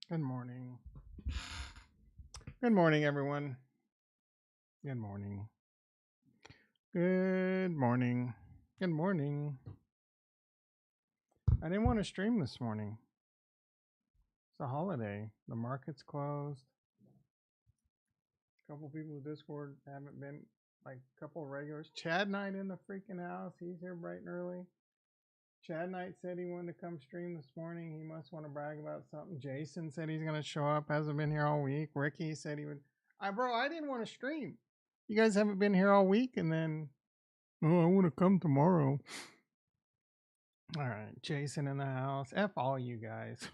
Good morning. Good morning, everyone. Good morning. Good morning. Good morning. I didn't want to stream this morning. It's a holiday. The market's closed. A couple people in Discord haven't been, like a couple regulars. Chad Knight in the freaking house. He's here bright and early. Chad Knight said he wanted to come stream this morning. He must want to brag about something. Jason said he's going to show up. Hasn't been here all week. Ricky said he would. I didn't want to stream. You guys haven't been here all week, and then oh, I want to come tomorrow. All right, Jason in the house. F all you guys.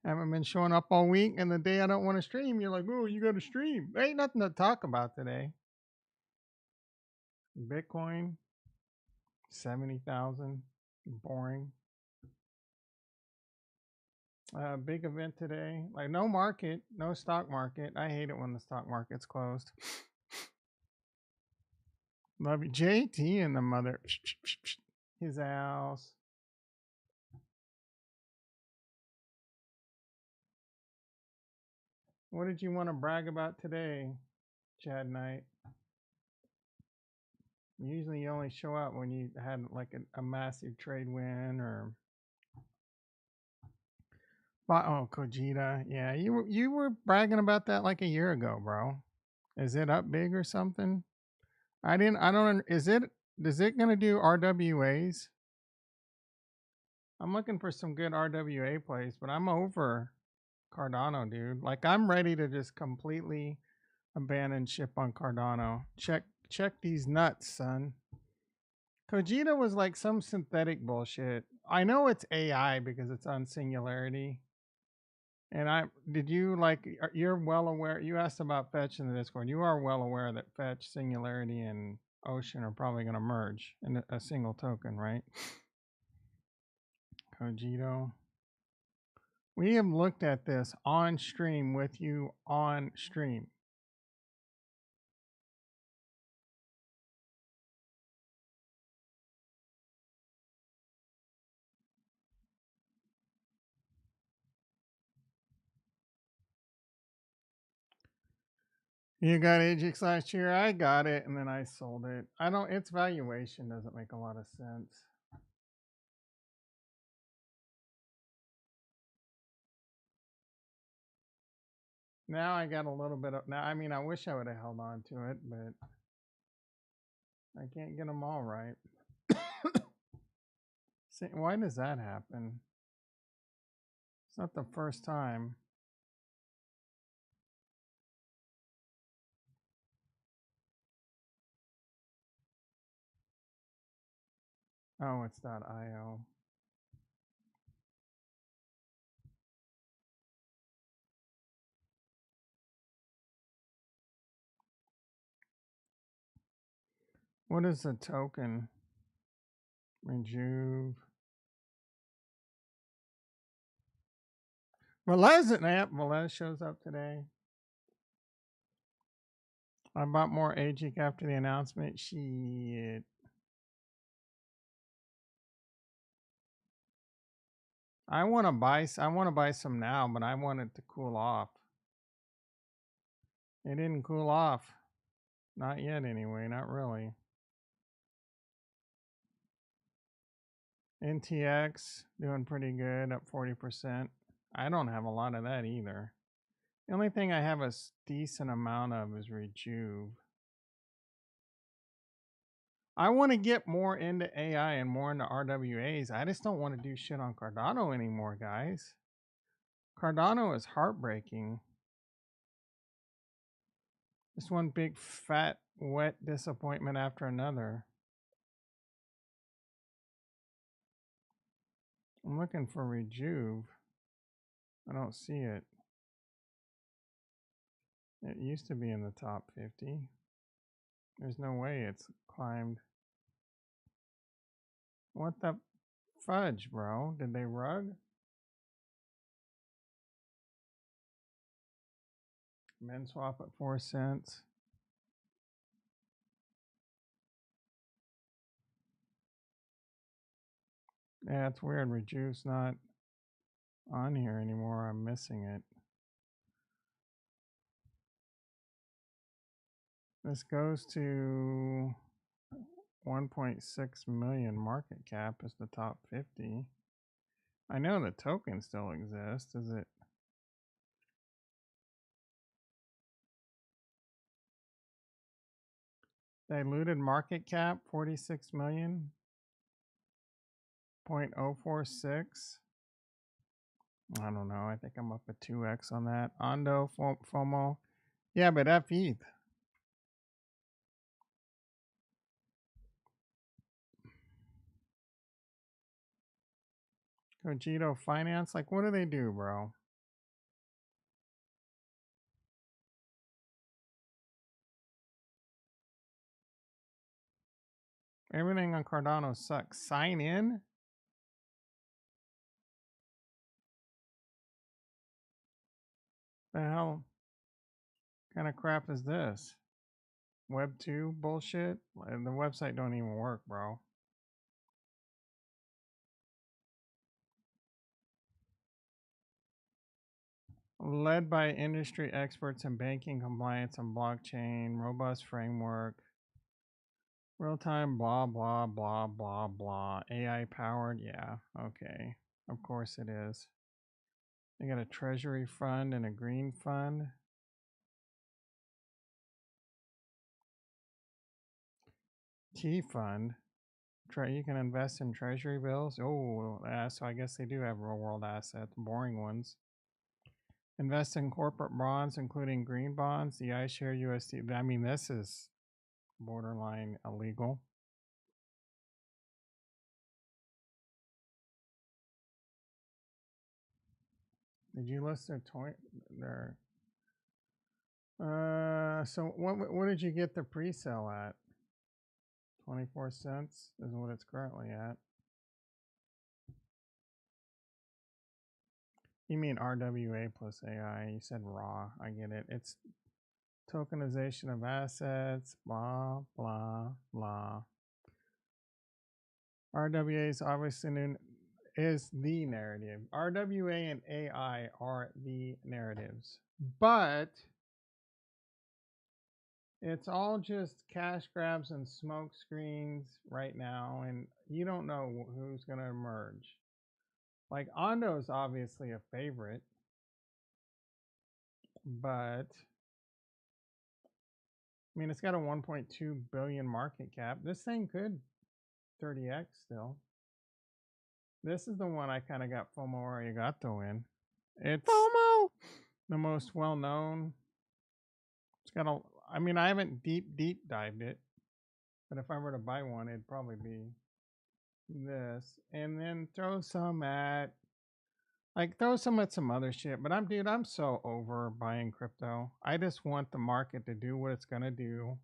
Haven't been showing up all week, and the day I don't want to stream, you're like, oh, you got to stream. There ain't nothing to talk about today. Bitcoin, 70,000. Boring. Big event today. Like, no market, no stock market. I hate it when the stock market's closed. Love you. JT and the mother. His house. What did you want to brag about today, Chad Knight? Usually you only show up when you had like a massive trade win or oh, Kojita. Yeah, you were bragging about that like a year ago, bro. Is it up big or something? I don't is it going to do RWAs? I'm looking for some good RWA plays, but I'm over Cardano, dude. Like I'm ready to just completely abandon ship on Cardano. Check these nuts, son. Kojita was like some synthetic bullshit. I know it's AI because it's on Singularity. And you're well aware. You asked about Fetch in the Discord. You are well aware that Fetch, Singularity, and Ocean are probably going to merge in a single token, right? Cogito. We have looked at this on stream with you on stream. You got Ajax last year. I got it, and then I sold it. Its valuation doesn't make a lot of sense. Now I got a little bit of. Now, I mean, I wish I would have held on to it, but I can't get them all right. See, why does that happen? It's not the first time. Oh, it's .io. What is the token? Rejuve. Velez shows up today. I bought more AJIC after the announcement. Shit. I want to buy some now, but I want it to cool off. It didn't cool off. Not yet anyway, not really. NTX doing pretty good, up 40%. I don't have a lot of that either. The only thing I have a decent amount of is Rejuve. I want to get more into AI and more into RWAs. I just don't want to do shit on Cardano anymore, guys. Cardano is heartbreaking. Just one big fat wet disappointment after another. I'm looking for Rejuve. I don't see it. It used to be in the top 50. There's no way it's climbed. What the fudge, bro? Did they rug? Men swap at 4 cents. Yeah, it's weird. Rejuve's not. on here anymore. I'm missing it. This goes to 1.6 million market cap is the top 50. I know the token still exists. Is it? Diluted market cap 46 million. 0.046. I don't know. I think I'm up at 2x on that. Ondo FOMO. Yeah, but F ETH. Cogito Finance. Like, what do they do, bro? Everything on Cardano sucks. Sign in? The hell kind of crap is this? Web 2 bullshit? And the website don't even work, bro. Led by industry experts in banking, compliance, and blockchain, robust framework, real time, blah, blah, blah, blah, blah. AI powered, yeah, okay. Of course it is. They got a treasury fund and a green fund. T fund. You can invest in treasury bills. Oh, so I guess they do have real world assets, boring ones. Invest in corporate bonds, including green bonds, the iShare USD. I mean, this is borderline illegal. Did you list their so what did you get the pre-sale at? 24 cents is what it's currently at. You mean RWA plus AI? You said raw. I get it. It's tokenization of assets, blah, blah, blah. RWA is obviously is the narrative. RWA and AI are the narratives. But it's all just cash grabs and smoke screens right now, and you don't know who's going to emerge. Like, Ondo is obviously a favorite, but I mean, it's got a 1.2 billion market cap. This thing could 30x still. This is the one I kind of got FOMO arigato in. It's FOMO, the most well known. It's got a. I mean, I haven't deep dived it, but if I were to buy one, it'd probably be this, and then throw some at some other shit. But I'm so over buying crypto. I just want the market to do what it's gonna do.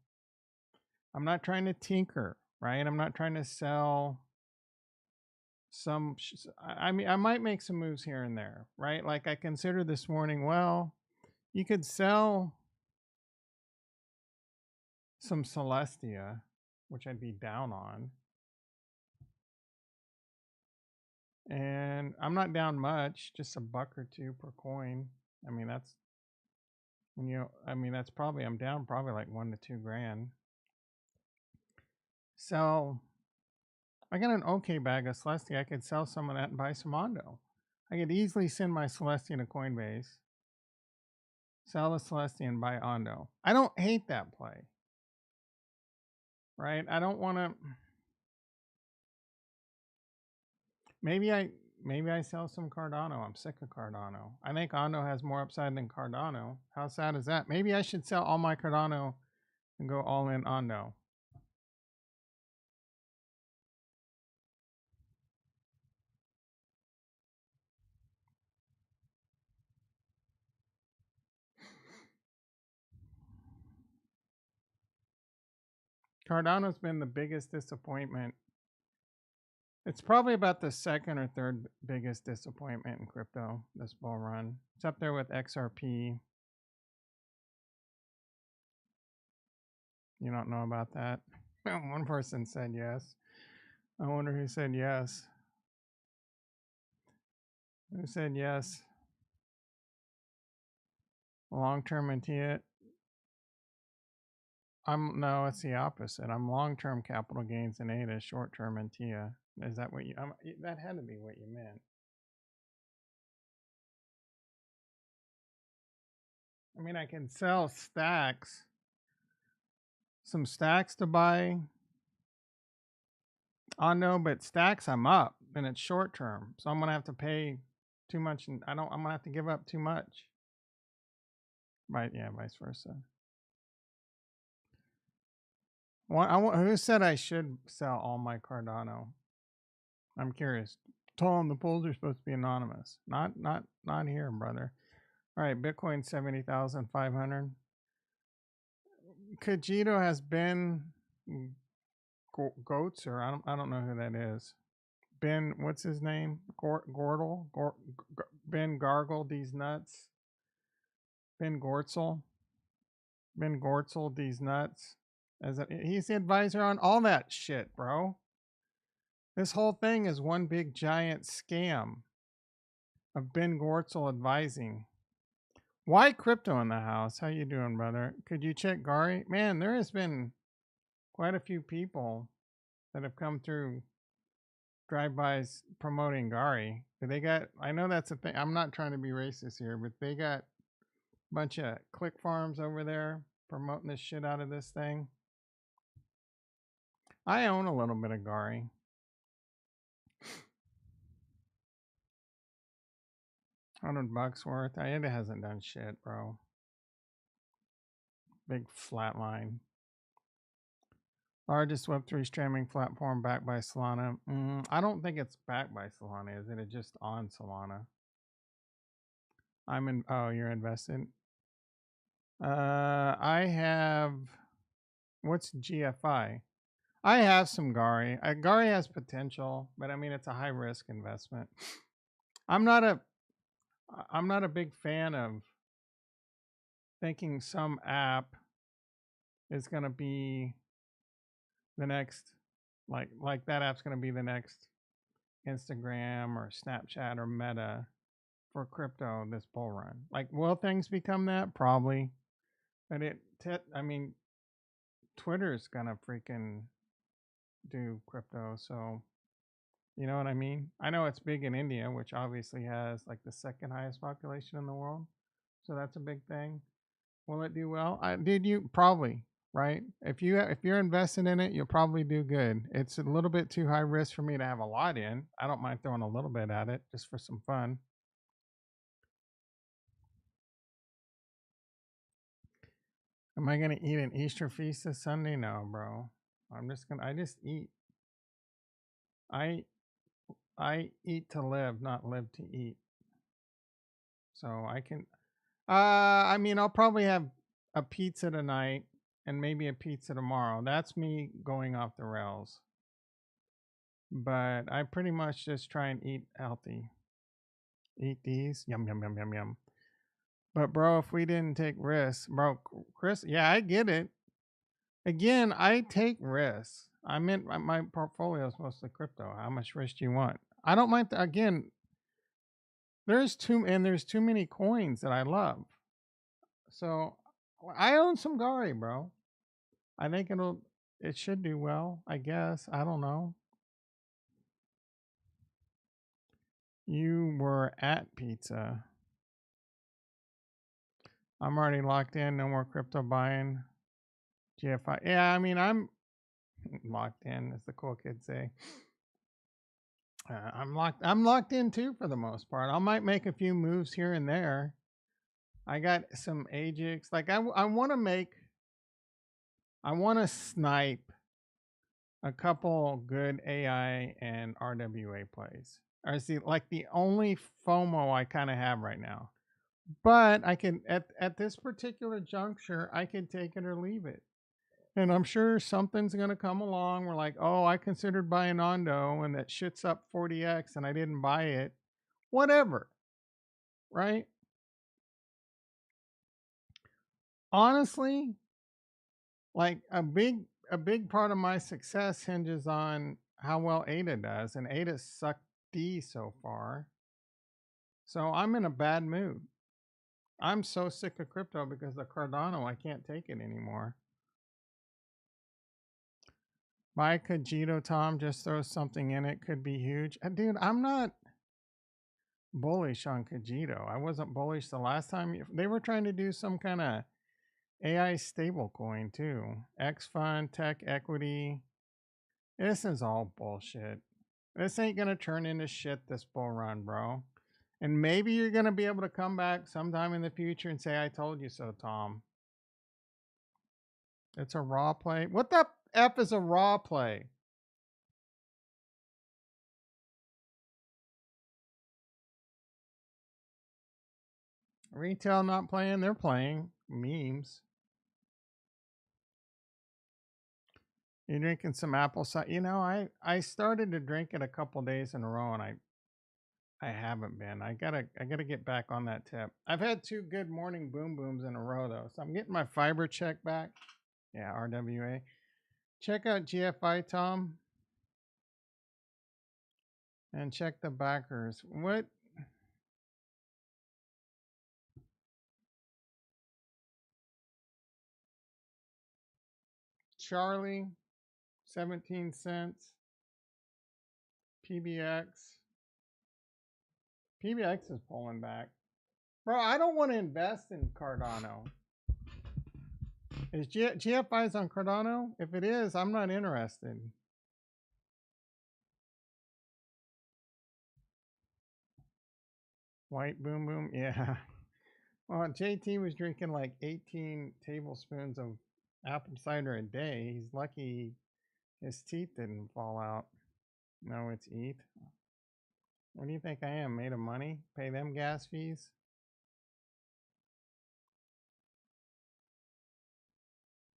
I'm not trying to tinker, right? I'm not trying to sell I mean, I might make some moves here and there, right? Like I considered this morning, well, you could sell some Celestia, which I'd be down on. And I'm not down much, just a buck or two per coin. I mean, that's that's probably I'm down probably like 1 to 2 grand. So I got an okay bag of Celestia. I could sell some of that and buy some Ondo. I could easily send my Celestia to Coinbase, sell the Celestia and buy Ondo. I don't hate that play. Right? I don't want to. Maybe I sell some Cardano. I'm sick of Cardano. I think Ondo has more upside than Cardano. How sad is that? Maybe I should sell all my Cardano and go all in Ondo. Cardano's been the biggest disappointment. It's probably about the second or third biggest disappointment in crypto this bull run. It's up there with XRP. You don't know about that? One person said yes. I wonder who said yes. Who said yes? Long term in Tia. No, it's the opposite. I'm long term capital gains in ADA, short term in TIA. Is that what you? That had to be what you meant. I mean, I can sell stacks, some stacks to buy. Oh no, but stacks I'm up, and it's short term, so I'm gonna have to pay too much, and I don't. I'm gonna have to give up too much. Right? Yeah, vice versa. Who said I should sell all my Cardano? I'm curious. Told them the polls are supposed to be anonymous. Not here, brother. All right, Bitcoin 70,500. Kajito has been Goats, or I don't know who that is. Ben, what's his name? Gordle? Ben Gargle these nuts. Ben Gortzel. Ben Gortzel these nuts. He's the advisor on all that shit, bro. This whole thing is one big giant scam of Ben Gortzel advising. Why crypto in the house? How you doing, brother? Could you check Gary? Man, there has been quite a few people that have come through drive-bys promoting Gary. They got, I know that's a thing. I'm not trying to be racist here, but they got a bunch of click farms over there promoting the shit out of this thing. I own a little bit of Gary. $100 worth. It hasn't done shit, bro. Big flat line. Largest Web3 streaming platform backed by Solana. I don't think it's backed by Solana, is it? It's just on Solana. Oh, you're invested? I have, what's GFI? I have some Gari. Gari has potential, but I mean, it's a high risk investment. I'm not a big fan of thinking some app is going to be the next, like that app's going to be the next Instagram or Snapchat or Meta for crypto this bull run. Like, will things become that? Probably. But I mean, Twitter's going to freaking do crypto. So, you know what I mean? I know it's big in India, which obviously has like the second highest population in the world. So that's a big thing. Will it do well? Did you probably, right? If you're invested in it, you'll probably do good. It's a little bit too high risk for me to have a lot in. I don't mind throwing a little bit at it just for some fun. Am I gonna eat an Easter feast this Sunday? No, bro. I just eat. I I eat to live, not live to eat. So I can I mean, I'll probably have a pizza tonight and maybe a pizza tomorrow. That's me going off the rails. But I pretty much just try and eat healthy. Eat these. Yum, yum, yum, yum, yum. But, bro, if we didn't take risks, bro, Chris, yeah, I get it. Again, I take risks. I meant my portfolio is mostly crypto. How much risk do you want? I don't mind. Again, there's too many coins that I love. So I own some Gari, bro. I think it should do well, I guess. I don't know. You were at pizza. I'm already locked in. No more crypto buying. GFI. Yeah, I mean, I'm locked in, as the cool kids say. I'm locked in too for the most part. I might make a few moves here and there. I got some Ajax. Like I want to snipe a couple good AI and RWA plays. I see like the only FOMO I kind of have right now. But I can at this particular juncture, I can take it or leave it. And I'm sure something's gonna come along. We're like, oh, I considered buying Ondo and that shit's up 40x and I didn't buy it. Whatever. Right? Honestly, like a big part of my success hinges on how well ADA does, and ADA sucked D so far. So I'm in a bad mood. I'm so sick of crypto because of Cardano. I can't take it anymore. Buy Cogito, Tom. Just throw something in it. Could be huge. Dude, I'm not bullish on Cogito. I wasn't bullish the last time. They were trying to do some kind of AI stablecoin too. X Fund, Tech Equity. This is all bullshit. This ain't going to turn into shit this bull run, bro. And maybe you're going to be able to come back sometime in the future and say, I told you so, Tom. It's a raw play. What the F is a raw play? Retail not playing, they're playing memes. You're drinking some apple cider. You know, I started to drink it a couple days in a row, and I haven't been. I gotta get back on that tip. I've had 2 good morning boom booms in a row though, so I'm getting my fiber check back. Yeah, RWA. Check out GFI, Tom, and check the backers. What? Charlie, 17 cents. PBX. PBX is pulling back. Bro, I don't want to invest in Cardano. Is GFI's on Cardano? If it is, I'm not interested. White boom boom, yeah. Well, JT was drinking like 18 tablespoons of apple cider a day. He's lucky his teeth didn't fall out. No, it's ETH. What do you think I am? Made of money? Pay them gas fees?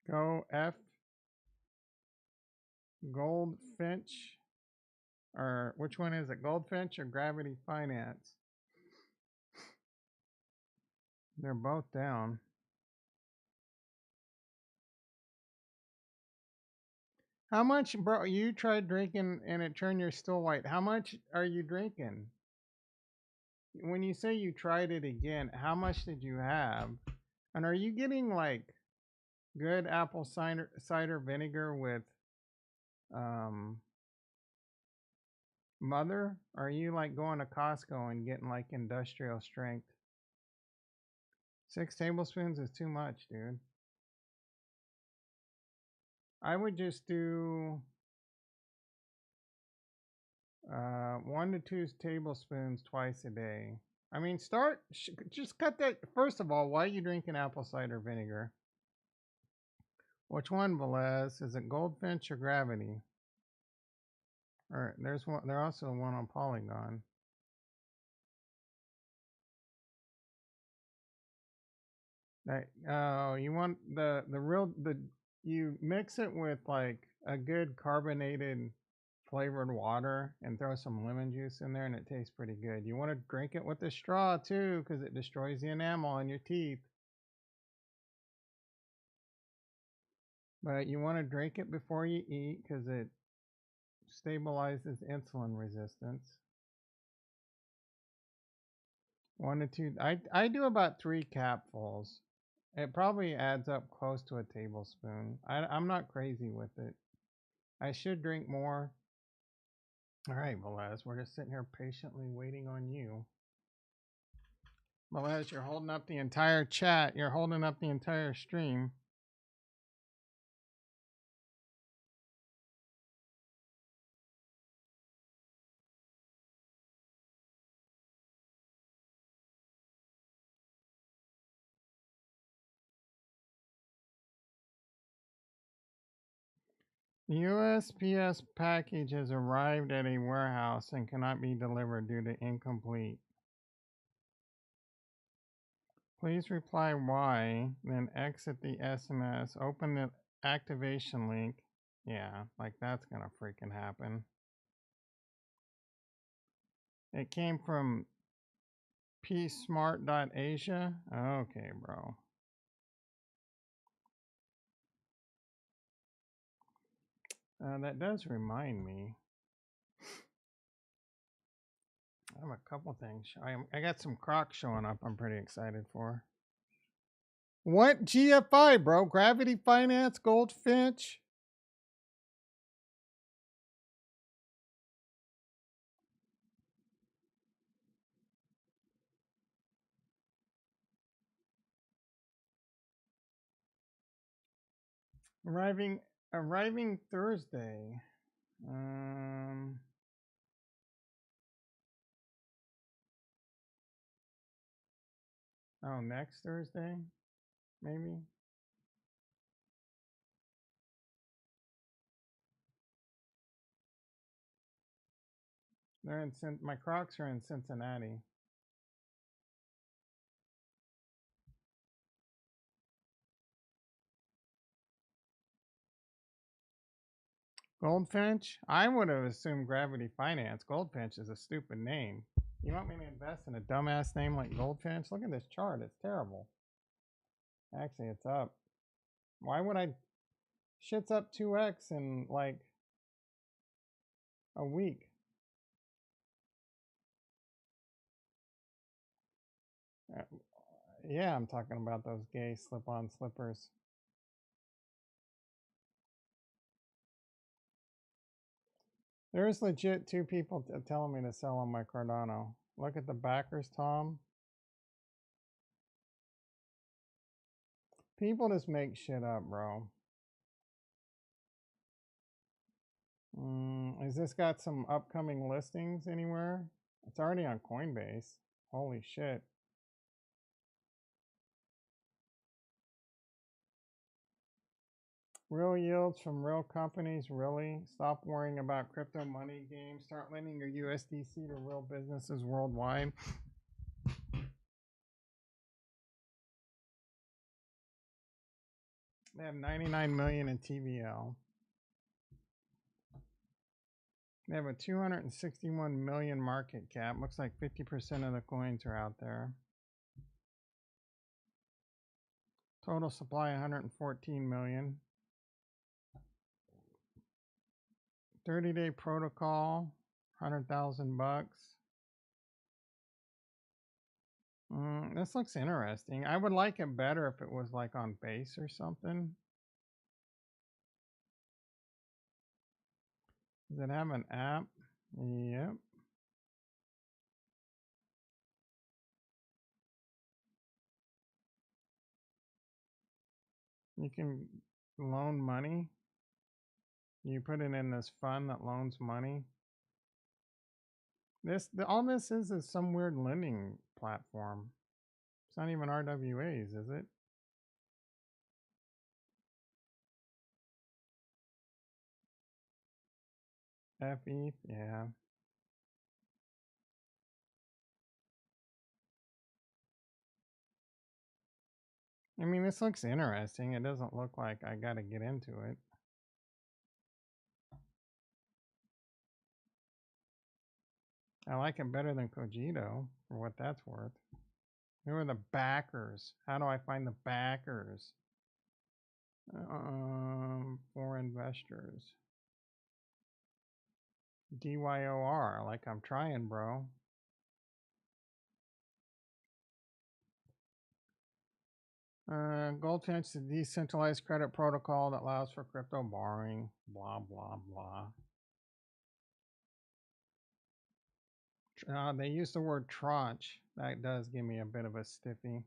Go F Goldfinch. Or which one is it? Goldfinch or Gravity Finance? They're both down. How much, bro? You tried drinking and it turned your still white. How much are you drinking? When you say you tried it again, how much did you have? And are you getting like good apple cider vinegar with um mother? Or are you like going to Costco and getting like industrial strength? 6 tablespoons is too much, dude. I would just do 1 to 2 tablespoons twice a day. I mean, just cut that. First of all, why are you drinking apple cider vinegar? Which one, Velez? Is it Goldfinch or Gravity? Or there's one. There's also one on Polygon. Oh, you want the real the you mix it with like a good carbonated flavored water and throw some lemon juice in there and it tastes pretty good. You want to drink it with a straw too because it destroys the enamel in your teeth. But you want to drink it before you eat because it stabilizes insulin resistance. 1 to 2. I do about 3 capfuls. It probably adds up close to a tablespoon. I'm not crazy with it. I should drink more. All right, Velez, we're just sitting here patiently waiting on you. Velez, you're holding up the entire chat. You're holding up the entire stream. The USPS package has arrived at a warehouse and cannot be delivered due to incomplete. Please reply Y, then exit the SMS, open the activation link. Yeah, like that's gonna freaking happen. It came from psmart.asia. Okay, bro. That does remind me. have a couple things. I got some Crocs showing up. I'm pretty excited for. What GFI, bro? Gravity Finance, Goldfinch. Arriving arriving Thursday. Um oh, next Thursday, maybe. They're in my Crocs are in Cincinnati. Goldfinch? I would have assumed Gravity Finance. Goldfinch is a stupid name. You want me to invest in a dumbass name like Goldfinch? Look at this chart. It's terrible. Actually, it's up. Why would I? Shit's up 2x in like a week. Uh, yeah, I'm talking about those gay slip on slippers. There's legit two people telling me to sell on my Cardano. Look at the backers, Tom. People just make shit up, bro. Has this got some upcoming listings anywhere? It's already on Coinbase. Holy shit. Real yields from real companies, really? Stop worrying about crypto money games. Start lending your USDC to real businesses worldwide. They have 99 million in TVL. They have a 261 million market cap. Looks like 50% of the coins are out there. Total supply 114 million. 30-day protocol, 100,000 bucks. This looks interesting. I would like it better if it was like on base or something. Does it have an app? Yep. You can loan money. You put it in this fund that loans money. All this is some weird lending platform. It's not even RWAs, is it? FETH, yeah. I mean, this looks interesting. It doesn't look like I got to get into it. I like it better than Cogito for what that's worth. Who are the backers? How do I find the backers? For investors. DYOR, like I'm trying, bro. Goldfinch is a decentralized credit protocol that allows for crypto borrowing. Blah, blah, blah. They use the word tranche. That does give me a bit of a stiffy.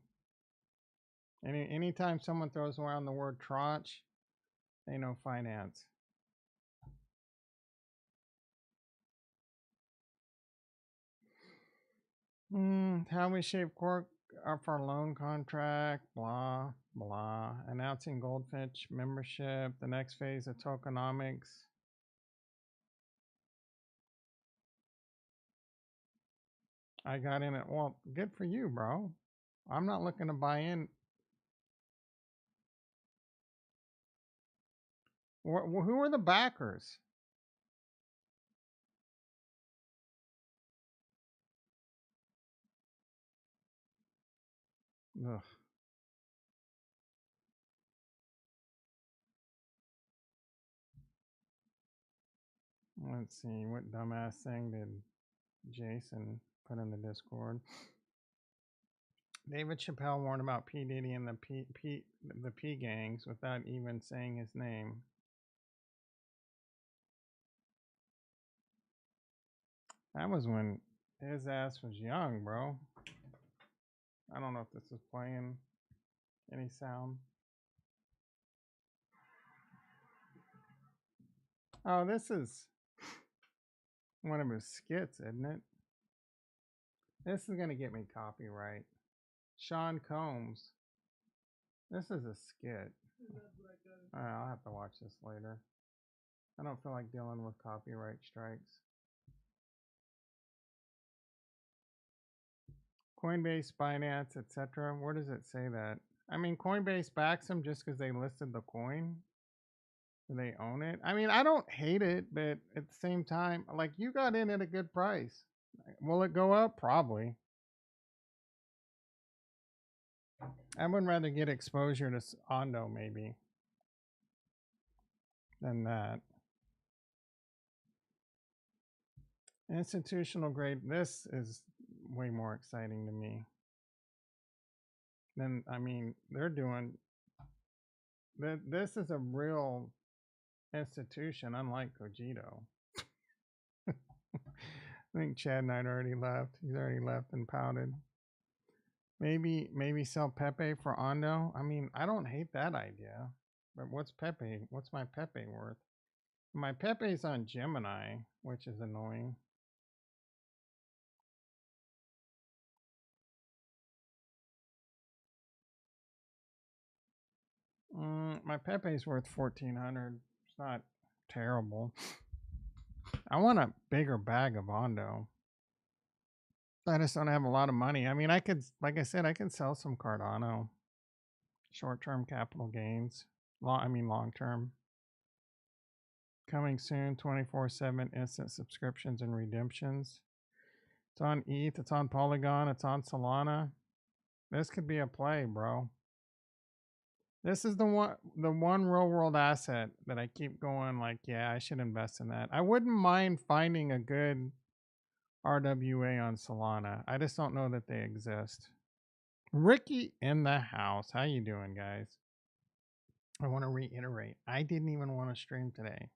Anytime someone throws around the word tranche, they know finance. How we shape cork up our loan contract, blah, blah. Announcing Goldfinch membership, the next phase of tokenomics. I got in it. Well, good for you, bro. I'm not looking to buy in. Who are the backers? Ugh. Let's see. What dumbass thing did Jason put in the Discord. David Chappelle warned about P. Diddy and the P gangs without even saying his name. That was when his ass was young, bro. I don't know if this is playing any sound. Oh, this is one of his skits, isn't it? This is going to get me copyright. Sean Combs. This is a skit. I'll have to watch this later. I don't feel like dealing with copyright strikes. Coinbase, Binance, etc. Where does it say that? I mean, Coinbase backs them just because they listed the coin. Do they own it? I mean, I don't hate it, but at the same time, like, you got in at a good price. Will it go up? Probably. I would rather get exposure to Ondo maybe than that. Institutional grade. This is way more exciting to me. Then, I mean, they're doing. This is a real institution, unlike Cogito. I think Chad Knight already left. He's already left and pouted. Maybe sell Pepe for Ondo. I mean, I don't hate that idea. But what's Pepe? What's my Pepe worth? My Pepe's on Gemini, which is annoying. My Pepe's worth 1,400. It's not terrible. I want a bigger bag of Ondo. I just don't have a lot of money. I mean, I could, like I said, I can sell some Cardano. Short-term capital gains. Long-term. Coming soon, 24/7 instant subscriptions and redemptions. It's on ETH, it's on Polygon, it's on Solana. This could be a play, bro. This is the one real world asset that I keep going like, yeah, I should invest in that. I wouldn't mind finding a good RWA on Solana. I just don't know that they exist. Ricky in the house. How you doing, guys? I want to reiterate, I didn't even want to stream today.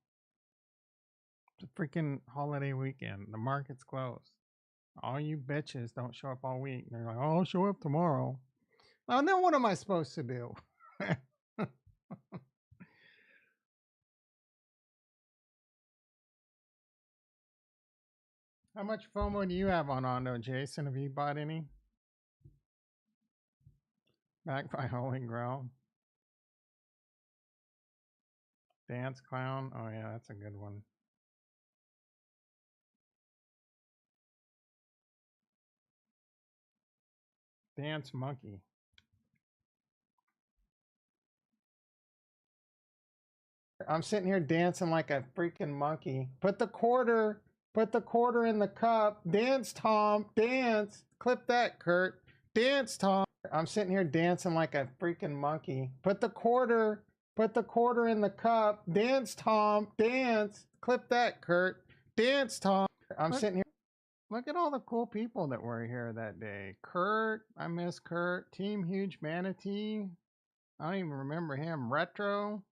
It's a freaking holiday weekend. The market's closed. All you bitches don't show up all week. They're like, oh, I'll show up tomorrow. Well, then what am I supposed to do? How much FOMO do you have on Ondo, Jason? Have you bought any? Backed by Holy Grail. Dance Clown. Oh, yeah, that's a good one. Dance Monkey. I'm sitting here dancing like a freaking monkey. Put the quarter in the cup. Dance, Tom. Dance. Clip that, Kurt. Dance, Tom. I'm sitting here dancing like a freaking monkey. Put the quarter in the cup. Dance, Tom. Dance. Clip that, Kurt. Dance, Tom. I'm sitting here. Look at all the cool people that were here that day. Kurt, I miss Kurt. Team Huge Manatee. I don't even remember him. Retro.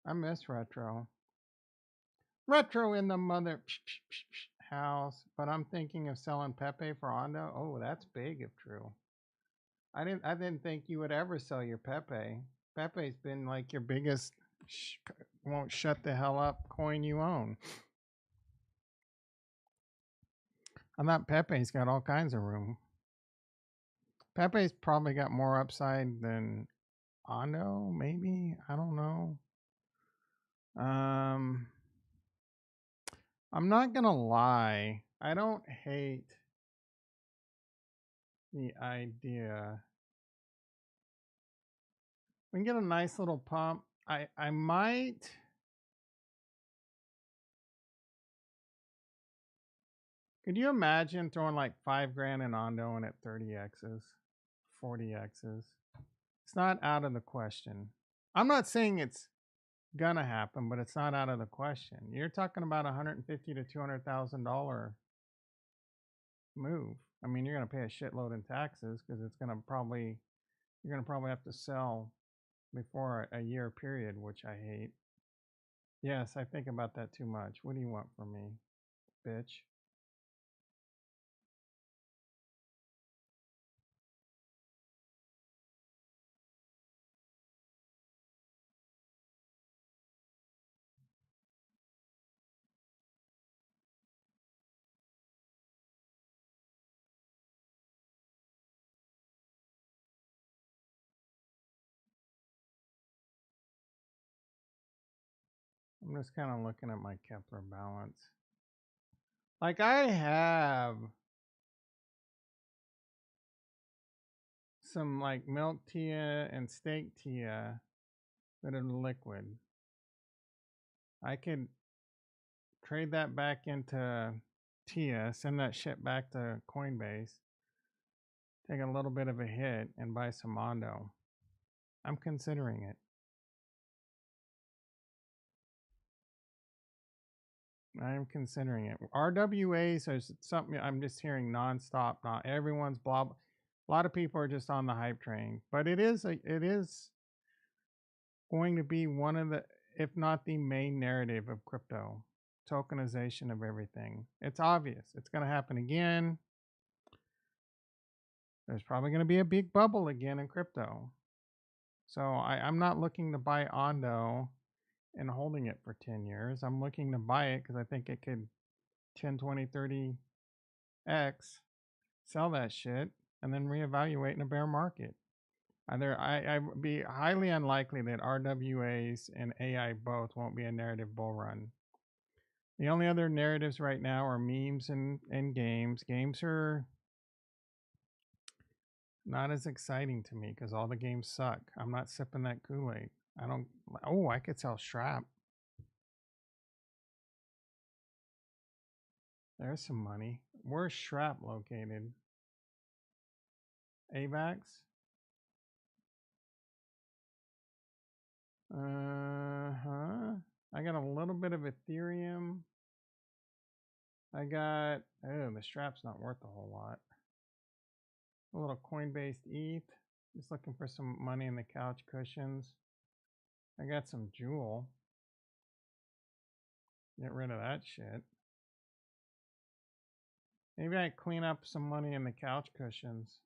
I miss Retro. Retro in the mother house. But I'm thinking of selling Pepe for Ondo. Oh, that's big if true. I didn't think you would ever sell your Pepe. Pepe's been like your biggest won't shut the hell up coin you own. I thought Pepe's got all kinds of room. Pepe's probably got more upside than Ondo, maybe. I don't know. I'm not gonna lie. I don't hate the idea. We can get a nice little pump. I might. Could you imagine throwing like 5 grand in Ondo and at 30x's, 40x's? It's not out of the question. I'm not saying it's gonna happen, but it's not out of the question. You're talking about $150,000 to $200,000 move. I mean, you're going to pay a shitload in taxes because you're going to probably have to sell before a year period, which I hate. Yes, I think about that too much. What do you want from me, bitch? I'm just kind of looking at my Kepler balance. Like I have some like milk tia and steak tia that are liquid. I could trade that back into tia, send that shit back to Coinbase, take a little bit of a hit, and buy some Mondo. I'm considering it. I am considering it. RWAs are something I'm just hearing nonstop. Not everyone's blah. A lot of people are just on the hype train, but it is going to be one of the, if not the main narrative of crypto, tokenization of everything. It's obvious. It's going to happen again. There's probably going to be a big bubble again in crypto. So I'm not looking to buy Ondo and holding it for 10 years. I'm looking to buy it because I think it could 10, 20, 30x, sell that shit, and then reevaluate in a bear market. I would be highly unlikely that RWAs and AI both won't be a narrative bull run. The only other narratives right now are memes and games. Games are not as exciting to me because all the games suck. I'm not sipping that Kool-Aid. I don't. Oh, I could sell Strap. There's some money. Where's Strap located? AVAX? Uh-huh. I got a little bit of Ethereum. I got, oh, the Strap's not worth a whole lot. A little Coinbase ETH. Just looking for some money in the couch cushions. I got some Jewel. Get rid of that shit. Maybe I clean up some money in the couch cushions.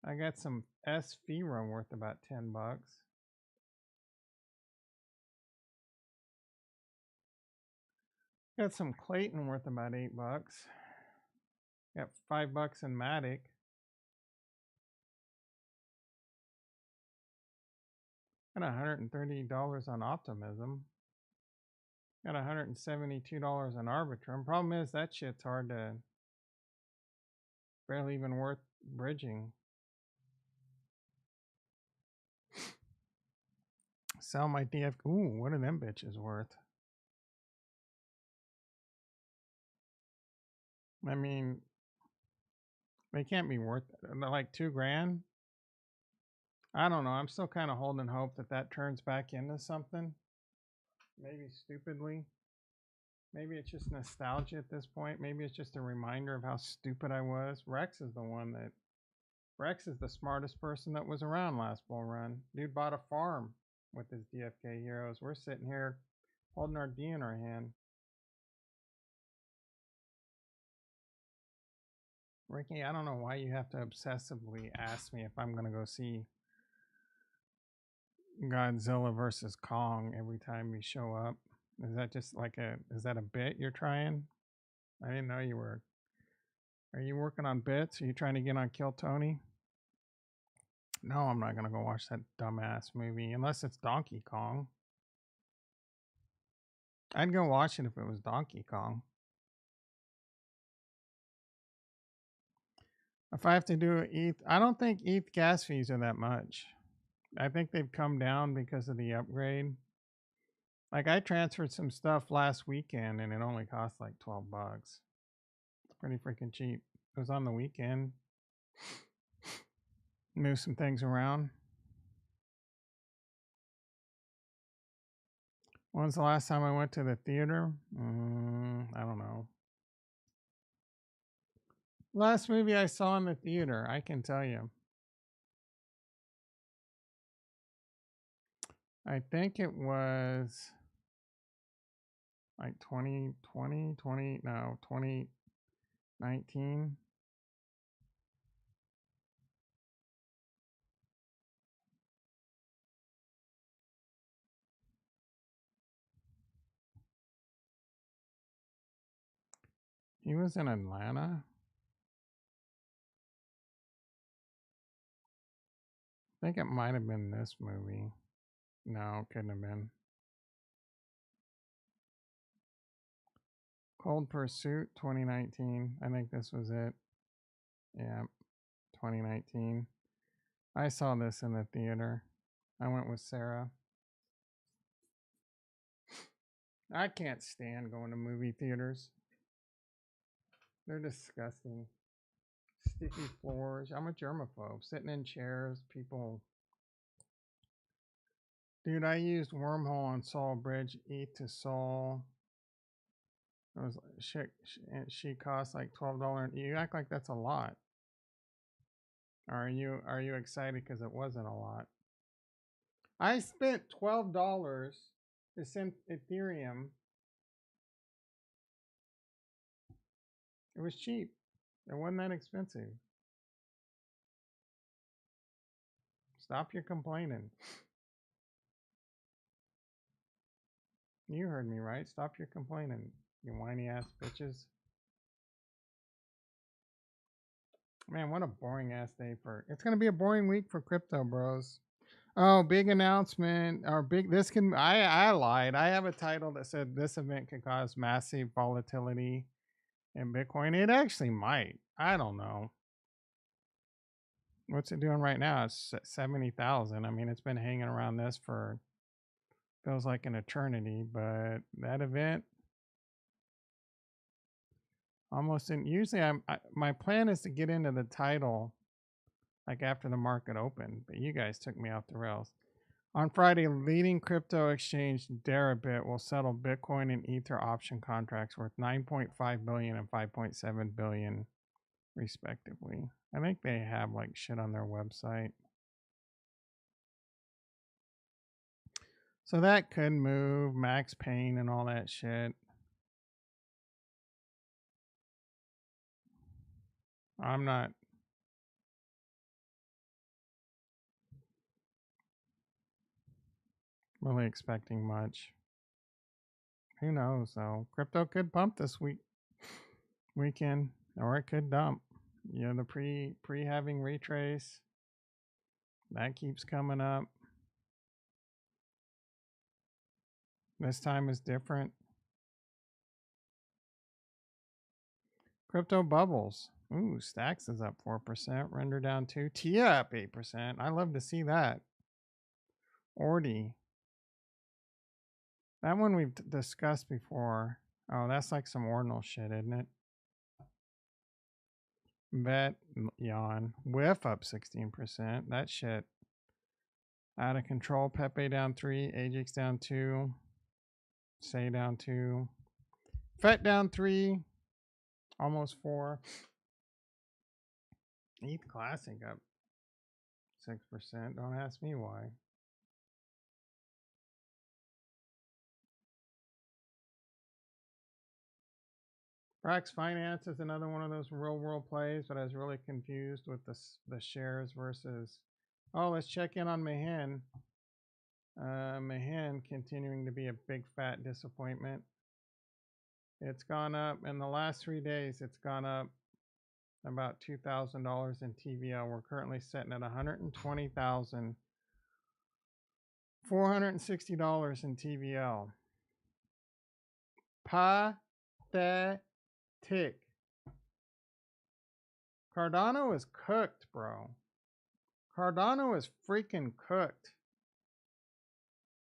I got some SFIRA worth about 10 bucks. Got some Clayton worth about 8 bucks. Got 5 bucks in Matic. Got $130 on Optimism. Got $172 on Arbitrum. Problem is that shit's hard to, barely even worth bridging. Sell my DF. Ooh, what are them bitches worth? I mean, they can't be worth like $2,000. I don't know. I'm still kind of holding hope that that turns back into something. Maybe stupidly. Maybe it's just nostalgia at this point. Maybe it's just a reminder of how stupid I was. Rex is the smartest person that was around last bull run. Dude bought a farm with his DFK heroes. We're sitting here holding our D in our hand. Ricky, I don't know why you have to obsessively ask me if I'm going to go see Godzilla versus Kong every time you show up. Is that just like is that a bit you're trying? I didn't know you were. Are you working on bits? Are you trying to get on Kill Tony? No, I'm not going to go watch that dumbass movie unless it's Donkey Kong. I'd go watch it if it was Donkey Kong. If I have to do ETH, I don't think ETH gas fees are that much. I think they've come down because of the upgrade. Like I transferred some stuff last weekend and it only cost like 12 bucks. It's pretty freaking cheap. It was on the weekend. Move some things around. When's the last time I went to the theater? I don't know. Last movie I saw in the theater, I can tell you. I think it was like 2020, 2019. He was in Atlanta. I think it might have been this movie. No, couldn't have been. Cold Pursuit 2019. I think this was it. Yeah, 2019. I saw this in the theater. I went with Sarah. I can't stand going to movie theaters. They're disgusting. Sticky floors. I'm a germaphobe. Sitting in chairs, people. Dude, I used Wormhole on Saul Bridge, E to Saul. It was she cost like $12. You act like that's a lot. Are you excited because it wasn't a lot? I spent $12 to send Ethereum. It was cheap. It wasn't that expensive. Stop your complaining. You heard me right. Stop your complaining, you whiny ass bitches. Man, what a boring ass day for. It's gonna be a boring week for crypto bros. Oh, big announcement or big. This can. I lied. I have a title that said this event could cause massive volatility in Bitcoin. It actually might. I don't know. What's it doing right now? It's 70,000. I mean, it's been hanging around this for feels like an eternity, but that event almost in. Usually, my plan is to get into the title like after the market opened, but you guys took me off the rails. On Friday, leading crypto exchange Deribit will settle Bitcoin and Ether option contracts worth 9.5 billion and 5.7 billion respectively. I think they have like shit on their website. So that could move Max Payne and all that shit. I'm not really expecting much. Who knows though? Crypto could pump this weekend, or it could dump. You know, the pre having retrace that keeps coming up. This time is different. Crypto bubbles. Ooh, Stacks is up 4%. Render down 2. TIA up 8%. I love to see that. Ordi. That one we've discussed before. Oh, that's like some ordinal shit, isn't it? Bet yawn. Whiff up 16%. That shit. Out of control. Pepe down 3. Ajax down 2. Say down 2. FET down 3. Almost 4. ETH Classic up 6%. Don't ask me why. Brax Finance is another one of those real world plays, but I was really confused with the shares versus. Oh, let's check in on Mahan. Mahan continuing to be a big fat disappointment. It's gone up in the last 3 days. It's gone up about $2,000 in TVL. We're currently sitting at $120,460 in TVL. Pathetic. Cardano is cooked, bro. Cardano is freaking cooked.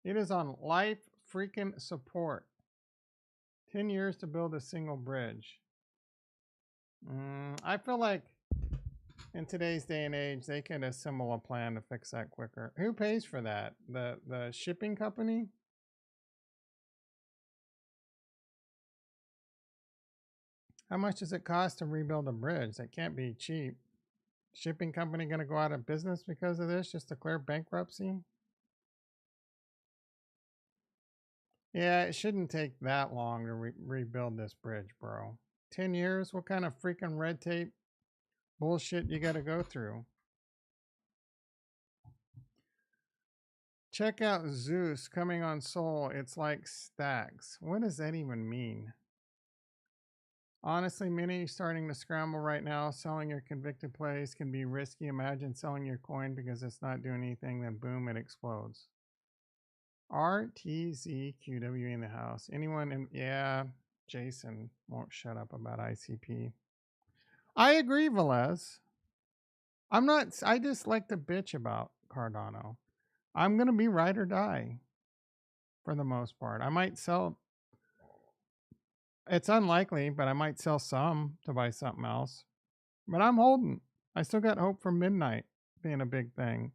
It is on life freaking support. 10 years to build a single bridge. I feel like in today's day and age, they can assemble a plan to fix that quicker. Who pays for that? The shipping company? How much does it cost to rebuild a bridge? That can't be cheap. Shipping company going to go out of business because of this, just declare bankruptcy? Yeah, it shouldn't take that long to rebuild this bridge, bro. 10 years? What kind of freaking red tape bullshit you got to go through? Check out Zeus coming on Soul. It's like stacks. What does that even mean? Honestly, many starting to scramble right now. Selling your convicted plays can be risky. Imagine selling your coin because it's not doing anything, then boom, it explodes. RTZQW in the house. Anyone in, yeah, Jason won't shut up about ICP. I agree, Velez. I'm not, I just like to bitch about Cardano. I'm going to be ride or die for the most part. I might sell, it's unlikely, but I might sell some to buy something else. But I'm holding. I still got hope for midnight being a big thing.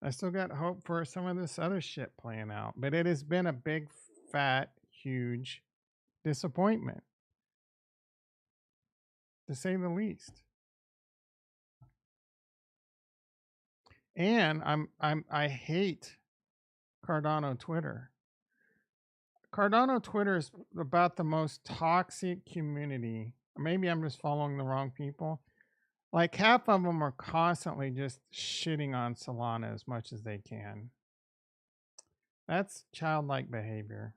I still got hope for some of this other shit playing out. But it has been a big, fat, huge disappointment, to say the least. And I hate Cardano Twitter. Cardano Twitter is about the most toxic community. Maybe I'm just following the wrong people. Like half of them are constantly just shitting on Solana as much as they can. That's childlike behavior.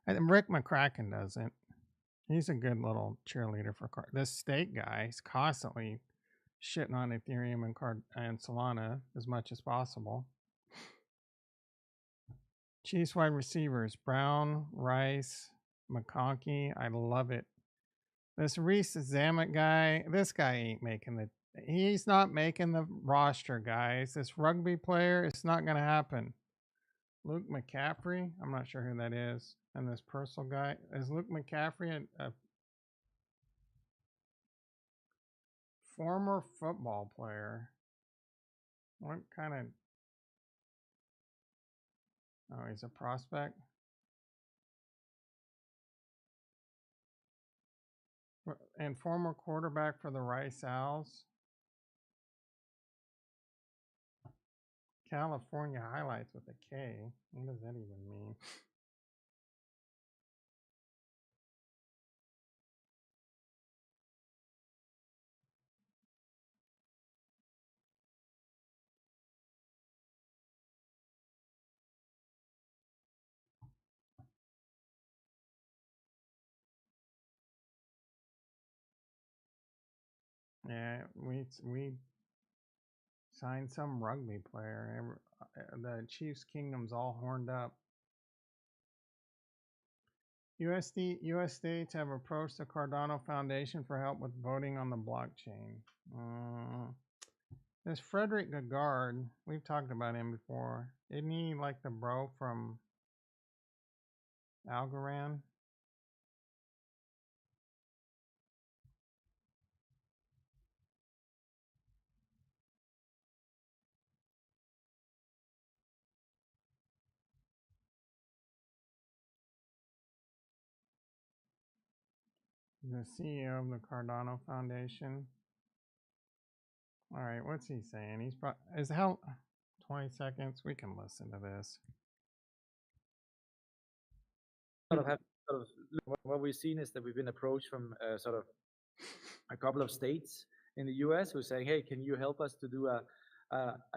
And Rick McCracken doesn't. He's a good little cheerleader for this Stake guy. He's constantly shitting on Ethereum and Solana as much as possible. Chiefs wide receivers: Brown, Rice, McConkey. I love it. This Reese Zammit guy, this guy ain't making the. He's not making the roster, guys. This rugby player, it's not going to happen. Luke McCaffrey, I'm not sure who that is. And this Purcell guy, is Luke McCaffrey a former football player? What kind of? Oh, he's a prospect. And former quarterback for the Rice Owls. California highlights with a K. What does that even mean? Yeah, we signed some rugby player. The Chiefs Kingdom's all horned up. US states have approached the Cardano Foundation for help with voting on the blockchain. This Frederick Gagard, we've talked about him before. Isn't he like the bro from Algorand? The CEO of the Cardano Foundation. All right, what's he saying? He's is how 20 seconds. We can listen to this. Sort of have what we've seen is that we've been approached from sort of a couple of states in the US who are saying, hey, can you help us to do a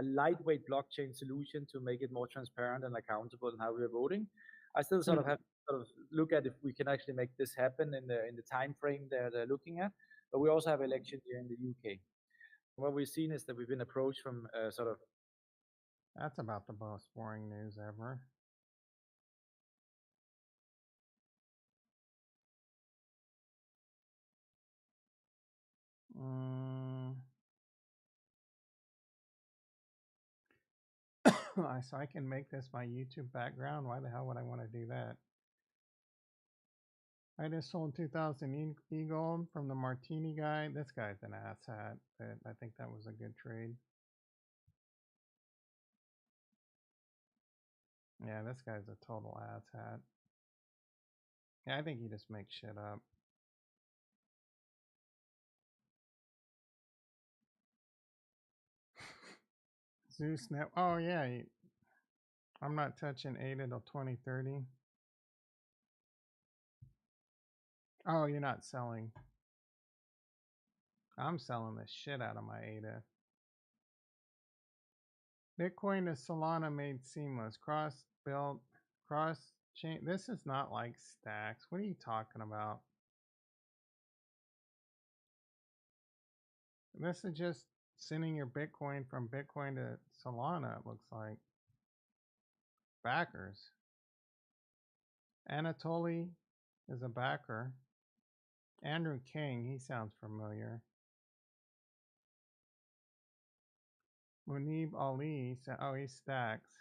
lightweight blockchain solution to make it more transparent and accountable in how we're voting? I still sort of have to sort of look at if we can actually make this happen in the time frame they're looking at. But we also have elections here in the UK. What we've seen is that we've been approached from sort of. That's about the most boring news ever. So I can make this my YouTube background. Why the hell would I want to do that? I just sold 2,000 e-gold from the Martini guy. This guy's an asshat, but I think that was a good trade. Yeah, this guy's a total asshat. Yeah, I think he just makes shit up. Zeus net. Oh yeah, I'm not touching ADA till 2030. Oh, you're not selling. I'm selling the shit out of my ADA. Bitcoin to Solana made seamless. Cross built, cross chain. This is not like stacks. What are you talking about? This is just sending your Bitcoin from Bitcoin to Solana, it looks like. Backers. Anatoly is a backer. Andrew King, he sounds familiar. Munib Ali, oh, he stacks.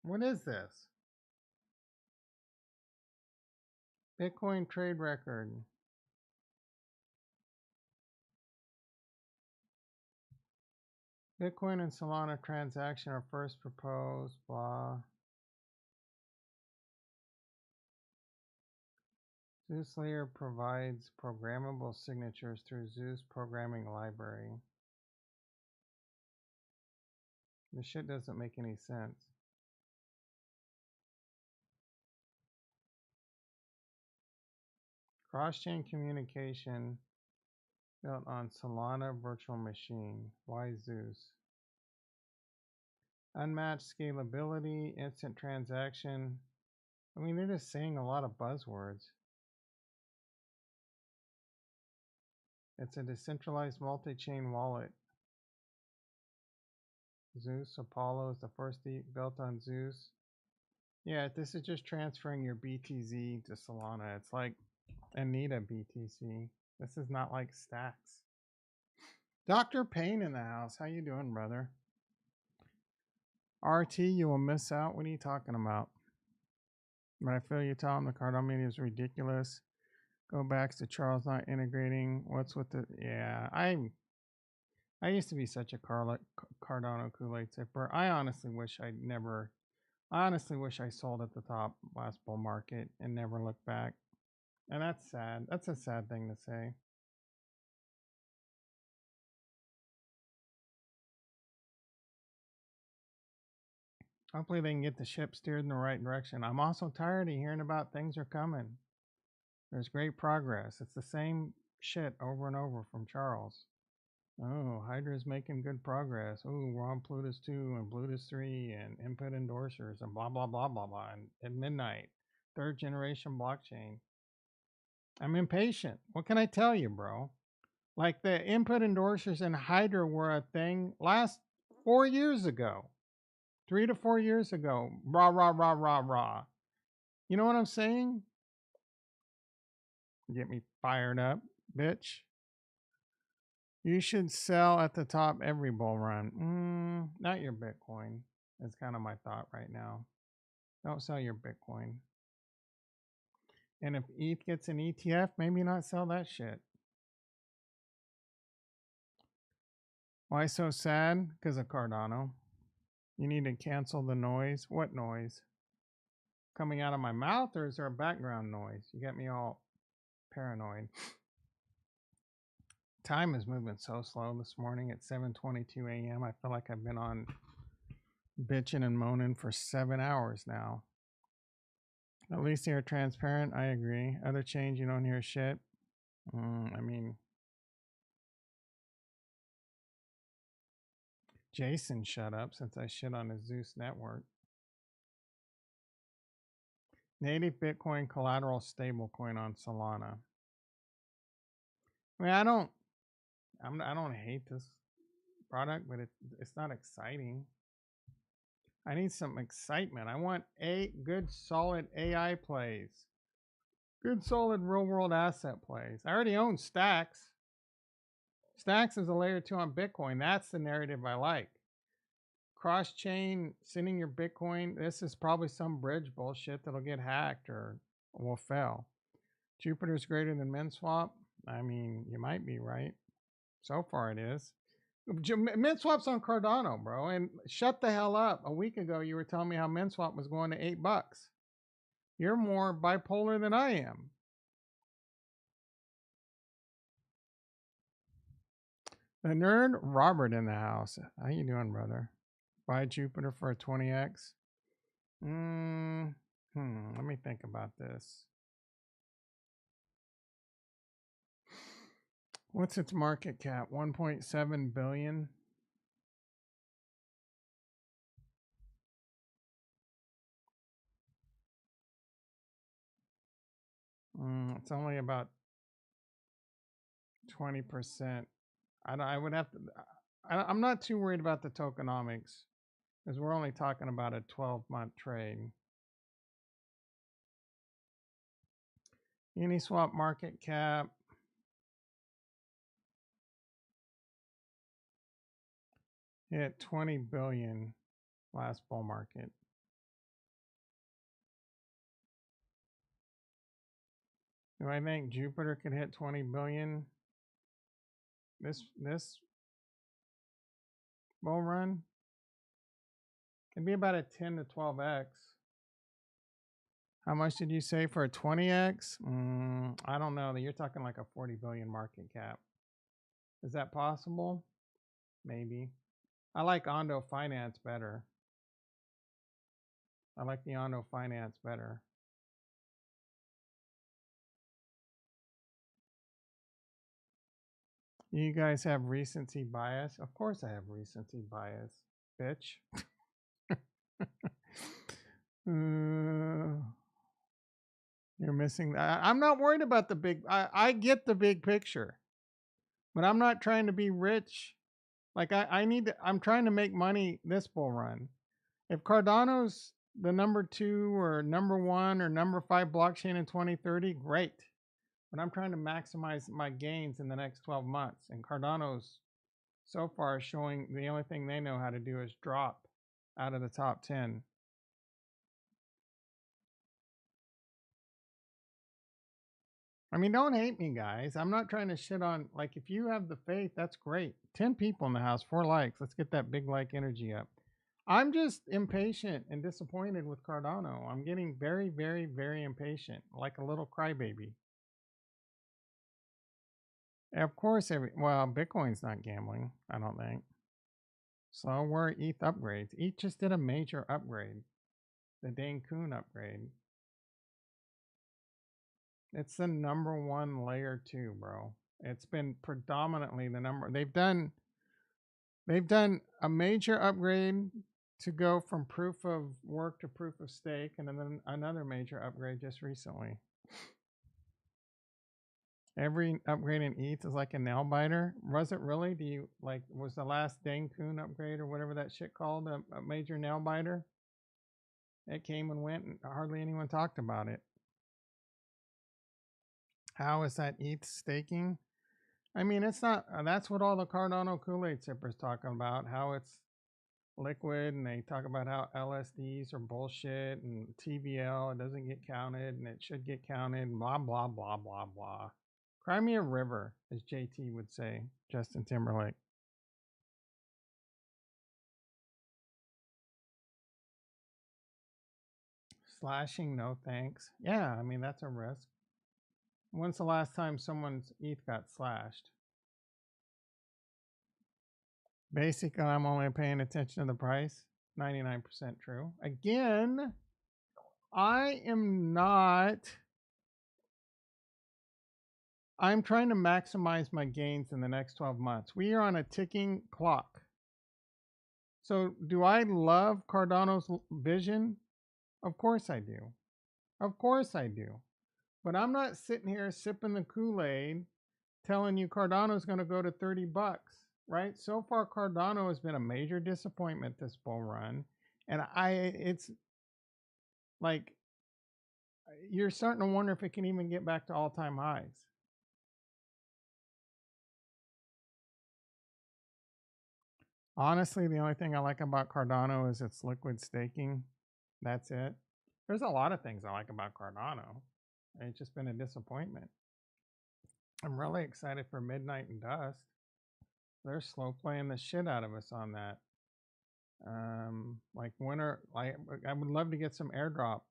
What is this? Bitcoin trade record. Bitcoin and Solana transaction are first proposed, blah. Zeus Layer provides programmable signatures through Zeus programming library. This shit doesn't make any sense. Cross-chain communication built on Solana virtual machine. Why Zeus? Unmatched scalability, instant transaction. I mean, they're just saying a lot of buzzwords. It's a decentralized multi-chain wallet. Zeus Apollo is the first built on Zeus. Yeah, this is just transferring your BTZ to Solana. It's like Anita BTC. This is not like stacks. Dr. Payne in the house. How you doing, brother? RT, you will miss out. What are you talking about? But I feel you, Tom. The Cardano media is ridiculous. Go back to Charles not integrating. What's with the? Yeah, I used to be such a Cardano Kool-Aid tipper. I honestly wish I never. I honestly wish I sold at the top last bull market and never looked back. And that's sad. That's a sad thing to say. Hopefully they can get the ship steered in the right direction. I'm also tired of hearing about things are coming. There's great progress. It's the same shit over and over from Charles. Oh, Hydra's making good progress. Oh, we're on Plutus 2 and Plutus 3 and input endorsers and blah, blah, blah, blah, blah. And at midnight, third generation blockchain. I'm impatient. What can I tell you, bro? Like the input endorsers and Hydra were a thing last 4 years ago, 3 to 4 years ago. Rah, rah, rah, rah, rah. You know what I'm saying? Get me fired up, bitch. You should sell at the top every bull run. Not your Bitcoin. That's kind of my thought right now. Don't sell your Bitcoin. And if ETH gets an ETF, maybe not sell that shit. Why so sad? Because of Cardano. You need to cancel the noise. What noise? Coming out of my mouth, or is there a background noise? You got me all paranoid. Time is moving so slow this morning at 7:22 a.m. I feel like I've been on bitching and moaning for 7 hours now. At least they're transparent. I agree. Other chains, you don't hear shit. I mean, Jason shut up since I shit on his Zeus network. Native Bitcoin collateral stablecoin on Solana. I mean, I don't hate this product, but it's not exciting. I need some excitement. I want good solid AI plays. Good solid real world asset plays. I already own Stacks. Stacks is a layer 2 on Bitcoin. That's the narrative I like. Cross chain, sending your Bitcoin. This is probably some bridge bullshit that'll get hacked or will fail. Jupiter's greater than MinSwap. I mean, you might be right. So far it is. Mint swap's on Cardano, bro. And shut the hell up. A week ago, you were telling me how mint swap was going to $8. You're more bipolar than I am. The nerd Robert in the house. How you doing, brother? Buy Jupiter for a 20x. Let me think about this. What's its market cap? 1.7 billion. It's only about 20%. I would have to. I'm not too worried about the tokenomics because we're only talking about a 12-month trade. Uniswap market cap hit 20 billion last bull market. Do I think Jupiter could hit 20 billion this bull run? Can be about a 10 to 12x. How much did you say for a 20x? I don't know. You're talking like a 40 billion market cap. Is that possible? Maybe. I like Ondo Finance better. I like the Ondo Finance better. You guys have recency bias? Of course I have recency bias, bitch. You're missing. I'm not worried about the big. I get the big picture, but I'm not trying to be rich. Like I need to. I'm trying to make money this bull run. If Cardano's the number 2 or number 1 or number 5 blockchain in 2030, great. But I'm trying to maximize my gains in the next 12 months. And Cardano's so far showing the only thing they know how to do is drop out of the top 10. I mean, don't hate me, guys. I'm not trying to shit on, like, if you have the faith, that's great. 10 people in the house, 4 likes. Let's get that big like energy up. I'm just impatient and disappointed with Cardano. I'm getting very, very, very impatient, like a little crybaby. Of course, Bitcoin's not gambling, I don't think. So were ETH upgrades. ETH just did a major upgrade, the Dane Coon upgrade. It's the number 1 layer 2, bro. It's been predominantly the number. They've done a major upgrade to go from proof of work to proof of stake, and then another major upgrade just recently. Every upgrade in ETH is like a nail biter. Was it really? Do you like? Was the last Dane Coon upgrade or whatever that shit called a major nail biter? It came and went, and hardly anyone talked about it. How is that ETH staking? I mean, it's not. That's what all the Cardano Kool-Aid sippers talking about. How it's liquid, and they talk about how LSDs are bullshit and TVL it doesn't get counted and it should get counted. And blah blah blah blah blah. Cry me a river, as JT would say, Justin Timberlake. Slashing, no thanks. Yeah, I mean, that's a risk. When's the last time someone's ETH got slashed? Basically, I'm only paying attention to the price. 99% true. Again, I am not. I'm trying to maximize my gains in the next 12 months. We are on a ticking clock. So, do I love Cardano's vision? Of course I do. Of course I do. But I'm not sitting here sipping the Kool-Aid telling you Cardano's going to go to 30 bucks, right? So far Cardano has been a major disappointment this bull run, and it's like you're starting to wonder if it can even get back to all-time highs. Honestly, the only thing I like about Cardano is its liquid staking. That's it. There's a lot of things I like about Cardano. It's just been a disappointment. I'm really excited for Midnight and Dust. They're slow playing the shit out of us on that. Like winter, like I would love to get some airdrop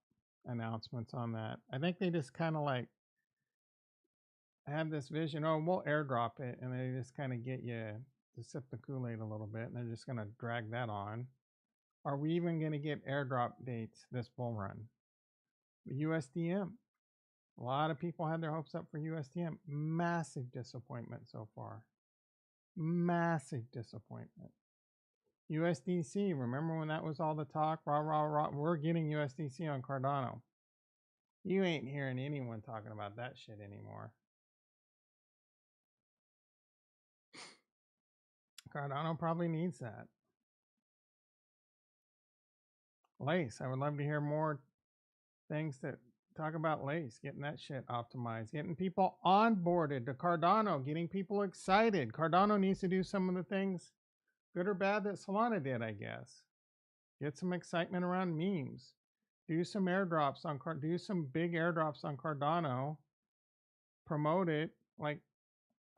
announcements on that. I think they just kind of like have this vision. Oh, we'll airdrop it, and they just kind of get you to sip the Kool Aid a little bit, and they're just gonna drag that on. Are we even gonna get airdrop dates this bull run? The USDM. A lot of people had their hopes up for USDM. Massive disappointment so far. Massive disappointment. USDC, remember when that was all the talk? Rah, rah, rah. We're getting USDC on Cardano. You ain't hearing anyone talking about that shit anymore. Cardano probably needs that. Lace, I would love to hear more things that talk about Lace, getting that shit optimized, getting people onboarded to Cardano, getting people excited. Cardano needs to do some of the things, good or bad, that Solana did, I guess. Get some excitement around memes. Do some airdrops on do some big airdrops on Cardano. Promote it. Like,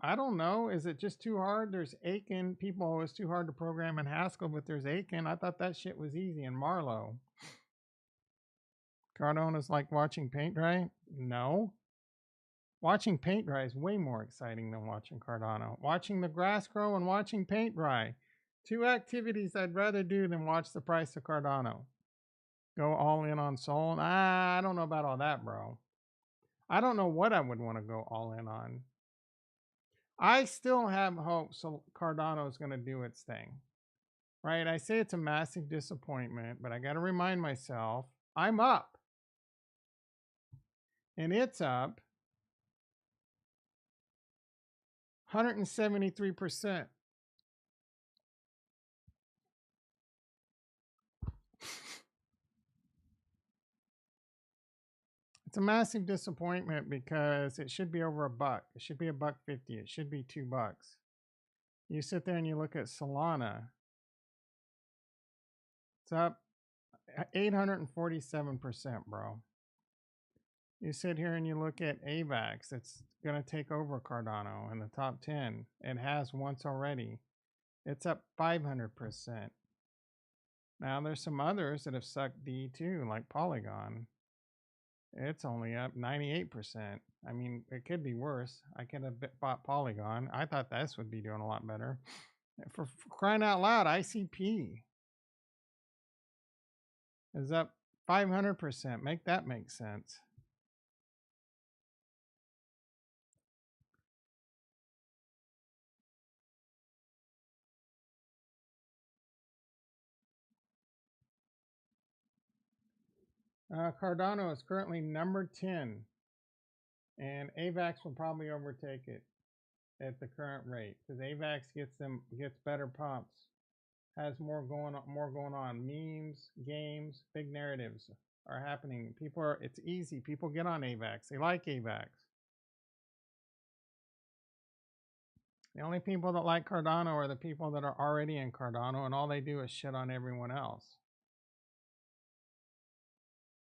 I don't know. Is it just too hard? There's Aiken. People, it's too hard to program in Haskell, but there's Aiken. I thought that shit was easy in Marlowe. Cardano is like watching paint dry? No. Watching paint dry is way more exciting than watching Cardano. Watching the grass grow and watching paint dry. Two activities I'd rather do than watch the price of Cardano. Go all in on Sol. I don't know about all that, bro. I don't know what I would want to go all in on. I still have hope so Cardano is going to do its thing. Right? I say it's a massive disappointment, but I got to remind myself I'm up. And it's up 173%. It's a massive disappointment because it should be over $1. It should be $1.50. It should be $2. You sit there and you look at Solana. It's up 847%, bro. You sit here and you look at AVAX. It's going to take over Cardano in the top 10. It has once already. It's up 500%. Now there's some others that have sucked D too, like Polygon. It's only up 98%. I mean, it could be worse. I could have bought Polygon. I thought this would be doing a lot better. For crying out loud, ICP is up 500%. Make that make sense. Cardano is currently number 10, and AVAX will probably overtake it at the current rate because AVAX gets better pumps, has more going on. Memes, games, big narratives are happening. It's easy. People get on AVAX. They like AVAX. The only people that like Cardano are the people that are already in Cardano, and all they do is shit on everyone else.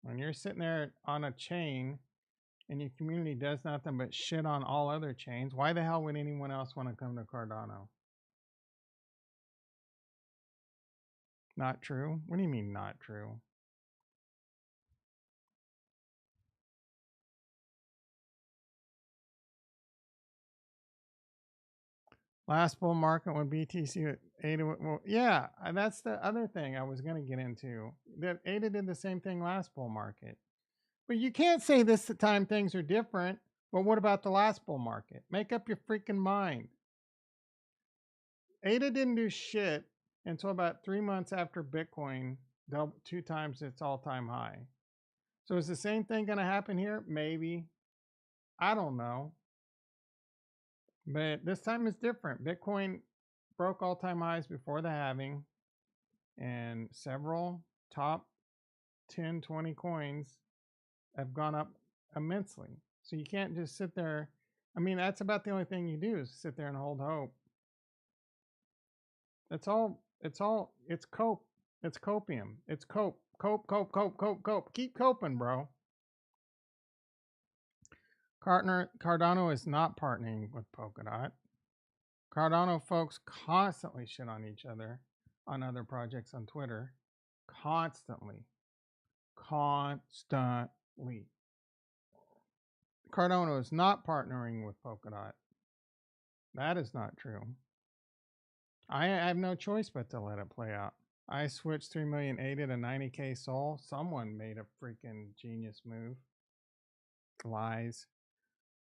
When you're sitting there on a chain and your community does nothing but shit on all other chains, why the hell would anyone else want to come to Cardano? Not true? What do you mean not true? Last bull market when BTC ADA, well, yeah, that's the other thing I was going to get into. That ADA did the same thing last bull market. But you can't say this time things are different. But what about the last bull market? Make up your freaking mind. ADA didn't do shit until about 3 months after Bitcoin doubled 2 times its all-time high. So is the same thing going to happen here? Maybe. I don't know. But this time is different. Bitcoin broke all-time highs before the halving, and several top 10, 20 coins have gone up immensely. So you can't just sit there. I mean, that's about the only thing you do is sit there and hold hope. It's cope. It's copium. It's cope. Cope. Keep coping, bro. Cardano is not partnering with Polkadot. Cardano folks constantly shit on each other on other projects on Twitter. Constantly. Constantly. Cardano is not partnering with Polkadot. That is not true. I have no choice but to let it play out. I switched 3 million ADA to 90K Sol. Someone made a freaking genius move. Lies.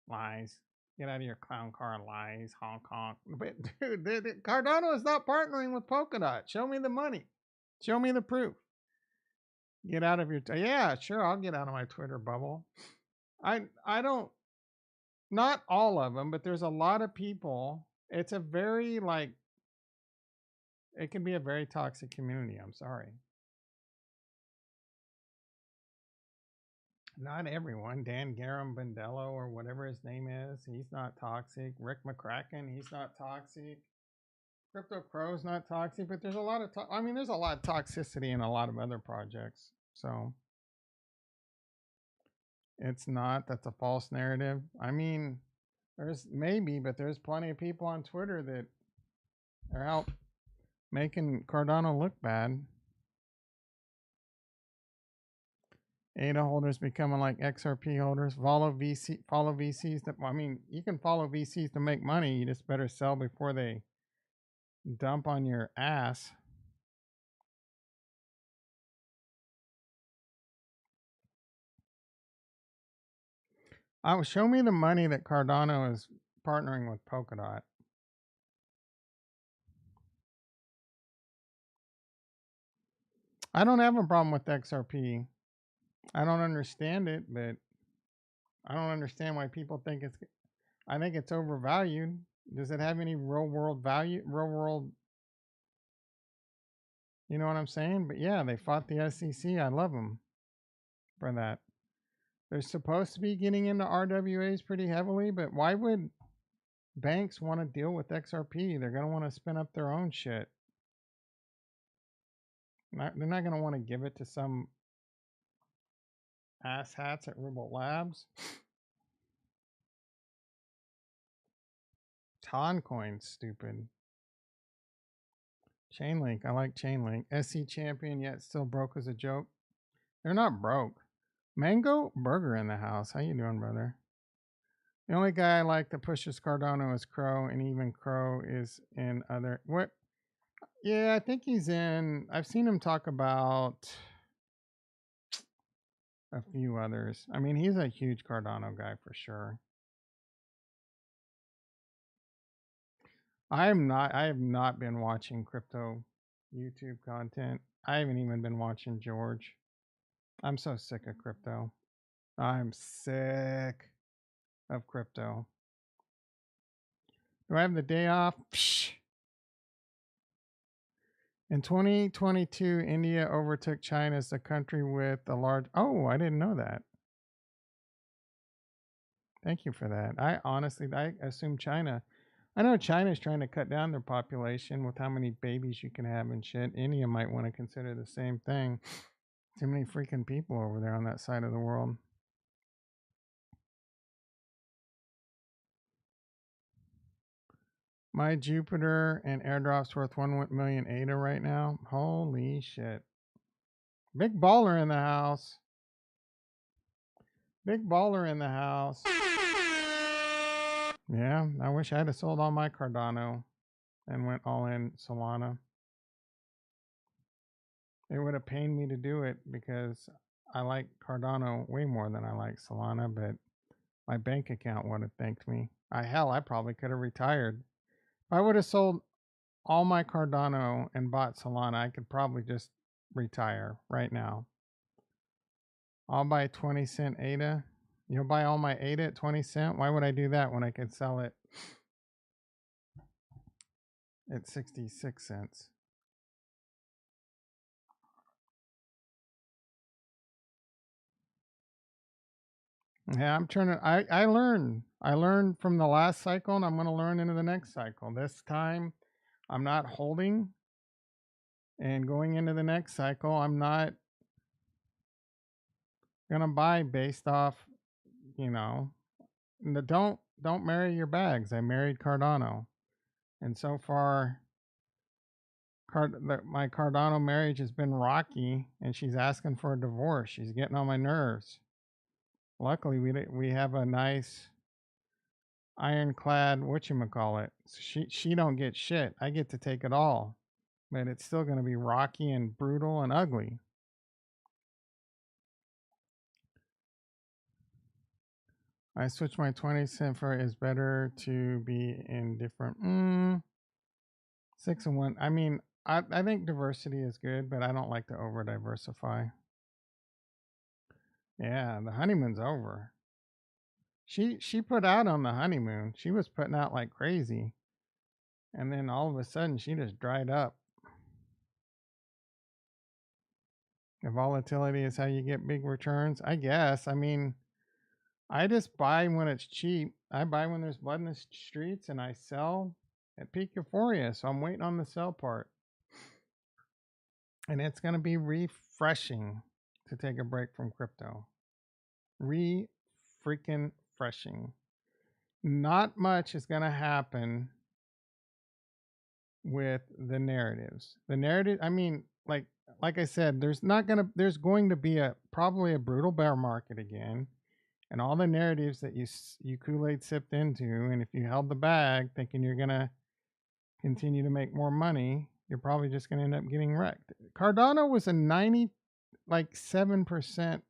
Lies. Get out of your clown car, lies, Hong Kong. But dude, Cardano is not partnering with Polkadot. Show me the money. Show me the proof. Get out of your yeah, sure, I'll get out of my Twitter bubble. I don't, not all of them, but there's a lot of people. It's a very like, it can be a very toxic community. I'm sorry. Not everyone. Dan Garam Bandello or whatever his name is, he's not toxic. Rick McCracken, he's not toxic. Crypto Crow's not toxic, but there's a lot of I mean, there's a lot of toxicity in a lot of other projects. So it's not, that's a false narrative. I mean, there's maybe, but there's plenty of people on Twitter that are out making Cardano look bad. ADA holders becoming like XRP holders. Follow VCs. I mean, you can follow VCs to make money. You just better sell before they dump on your ass. Show me the money that Cardano is partnering with Polkadot. I don't have a problem with XRP. I don't understand it, but I don't understand why people think it's. I think it's overvalued. Does it have any real world value? Real world, you know what I'm saying? But yeah, they fought the SEC. I love them for that. They're supposed to be getting into RWAs pretty heavily, but why would banks want to deal with XRP? They're going to want to spin up their own shit. They're not going to want to give it to some asshats at Ribble Labs. Toncoin's stupid. Chainlink, I like Chainlink. SC champion, yet still broke as a joke. They're not broke. Mango Burger in the house. How you doing, brother? The only guy I like that pushes Cardano is Crow, and even Crow is in other what? Yeah, I think he's in. I've seen him talk about a few others. I mean, he's a huge Cardano guy for sure. I have not been watching crypto YouTube content. I haven't even been watching George. I'm so sick of crypto. I'm sick of crypto. Do I have the day off? Psh. In 2022, India overtook China as the country with the large. Oh, I didn't know that. Thank you for that. I assume China. I know China's trying to cut down their population with how many babies you can have and shit. India might want to consider the same thing. Too many freaking people over there on that side of the world. My Jupiter and airdrop's worth 1 million ADA right now. Holy shit. Big baller in the house. Big baller in the house. Yeah, I wish I'd have sold all my Cardano and went all in Solana. It would have pained me to do it because I like Cardano way more than I like Solana, but my bank account would have thanked me. I probably could have retired. If I would have sold all my Cardano and bought Solana, I could probably just retire right now. I'll buy 20 cent ADA. You'll buy all my ADA at 20 cent? Why would I do that when I could sell it at 66 cents? Yeah, I'm trying to I learned. I learned from the last cycle and I'm going to learn into the next cycle. This time I'm not holding, and going into the next cycle I'm not going to buy based off, you know, don't marry your bags. I married Cardano. And so far, my Cardano marriage has been rocky, and she's asking for a divorce. She's getting on my nerves. Luckily, we have a nice ironclad whatchamacallit. So she don't get shit. I get to take it all. But it's still going to be rocky and brutal and ugly. I switched my 20 cent for is better to be in different 6 and 1. I mean, I think diversity is good, but I don't like to over diversify. Yeah, the honeymoon's over. She put out on the honeymoon. She was putting out like crazy. And then all of a sudden she just dried up. The volatility is how you get big returns, I guess. I mean, I just buy when it's cheap. I buy when there's blood in the streets, and I sell at peak euphoria. So I'm waiting on the sell part. And it's going to be refreshing to take a break from crypto. Freaking freshing. Not much is going to happen with the narratives. The narrative, I mean, like I said, there's going to be probably a brutal bear market again, and all the narratives that you Kool-Aid sipped into, and if you held the bag thinking you're going to continue to make more money, you're probably just going to end up getting wrecked. Cardano was a 7%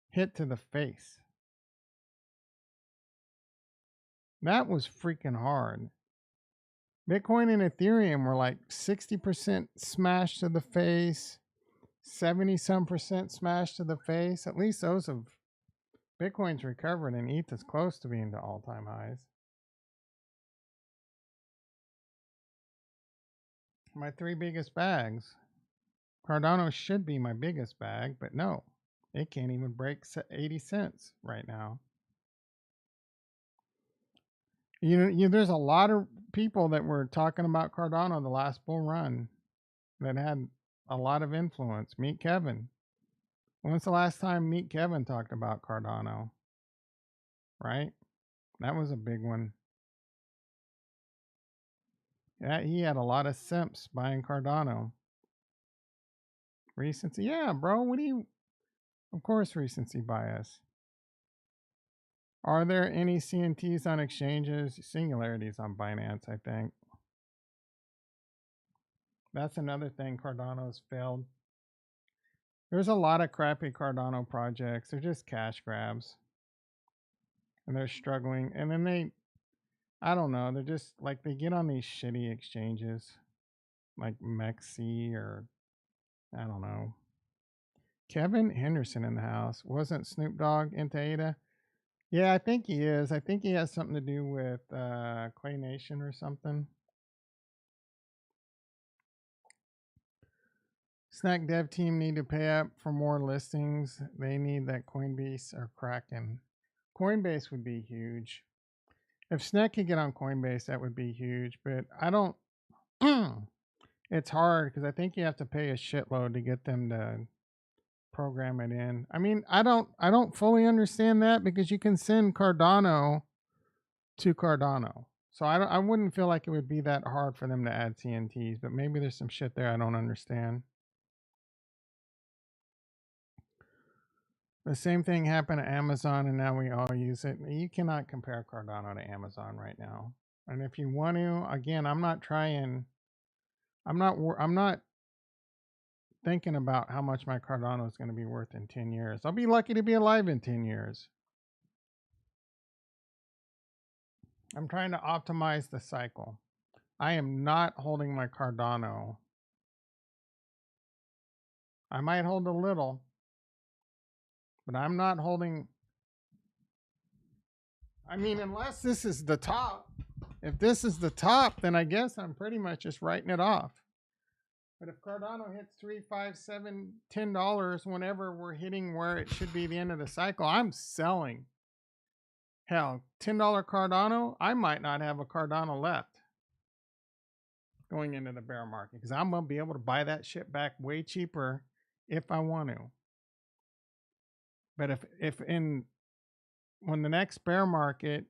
hit to the face. That was freaking hard. Bitcoin and Ethereum were like 60% smashed to the face, 70 some percent smashed to the face. At least those have Bitcoin's recovered, and ETH is close to being to all-time highs. My 3 biggest bags. Cardano should be my biggest bag, but no, it can't even break 80 cents right now. There's a lot of people that were talking about Cardano the last bull run that had a lot of influence. Meet Kevin. When's the last time Meet Kevin talked about Cardano? Right? That was a big one. Yeah, he had a lot of simps buying Cardano. Recency, yeah, bro. Of course, recency bias. Are there any CNTs on exchanges? Singularities on Binance, I think. That's another thing Cardano's failed. There's a lot of crappy Cardano projects. They're just cash grabs. And they're struggling. And then I don't know, they're just like, they get on these shitty exchanges like Mexi or I don't know. Kevin Henderson in the house. Wasn't Snoop Dogg into ADA? Yeah, I think he is. I think he has something to do with Clay Nation or something. Snack dev team need to pay up for more listings. They need that Coinbase or Kraken. Coinbase would be huge. If Snack could get on Coinbase, that would be huge. But I don't. It's hard because I think you have to pay a shitload to get them to program it in. I mean, I don't fully understand that because you can send Cardano to Cardano. So I wouldn't feel like it would be that hard for them to add CNTs, but maybe there's some shit there I don't understand. The same thing happened to Amazon, and now we all use it. You cannot compare Cardano to Amazon right now. And if you want to, again, I'm not thinking about how much my Cardano is going to be worth in 10 years. I'll be lucky to be alive in 10 years. I'm trying to optimize the cycle. I am not holding my Cardano. I might hold a little, but I'm not holding. I mean, unless this is the top. If this is the top, then I guess I'm pretty much just writing it off. But if Cardano hits $3, $5, $7, $10 whenever we're hitting where it should be the end of the cycle, I'm selling. Hell, $10 Cardano, I might not have a Cardano left going into the bear market because I'm going to be able to buy that shit back way cheaper if I want to. But when the next bear market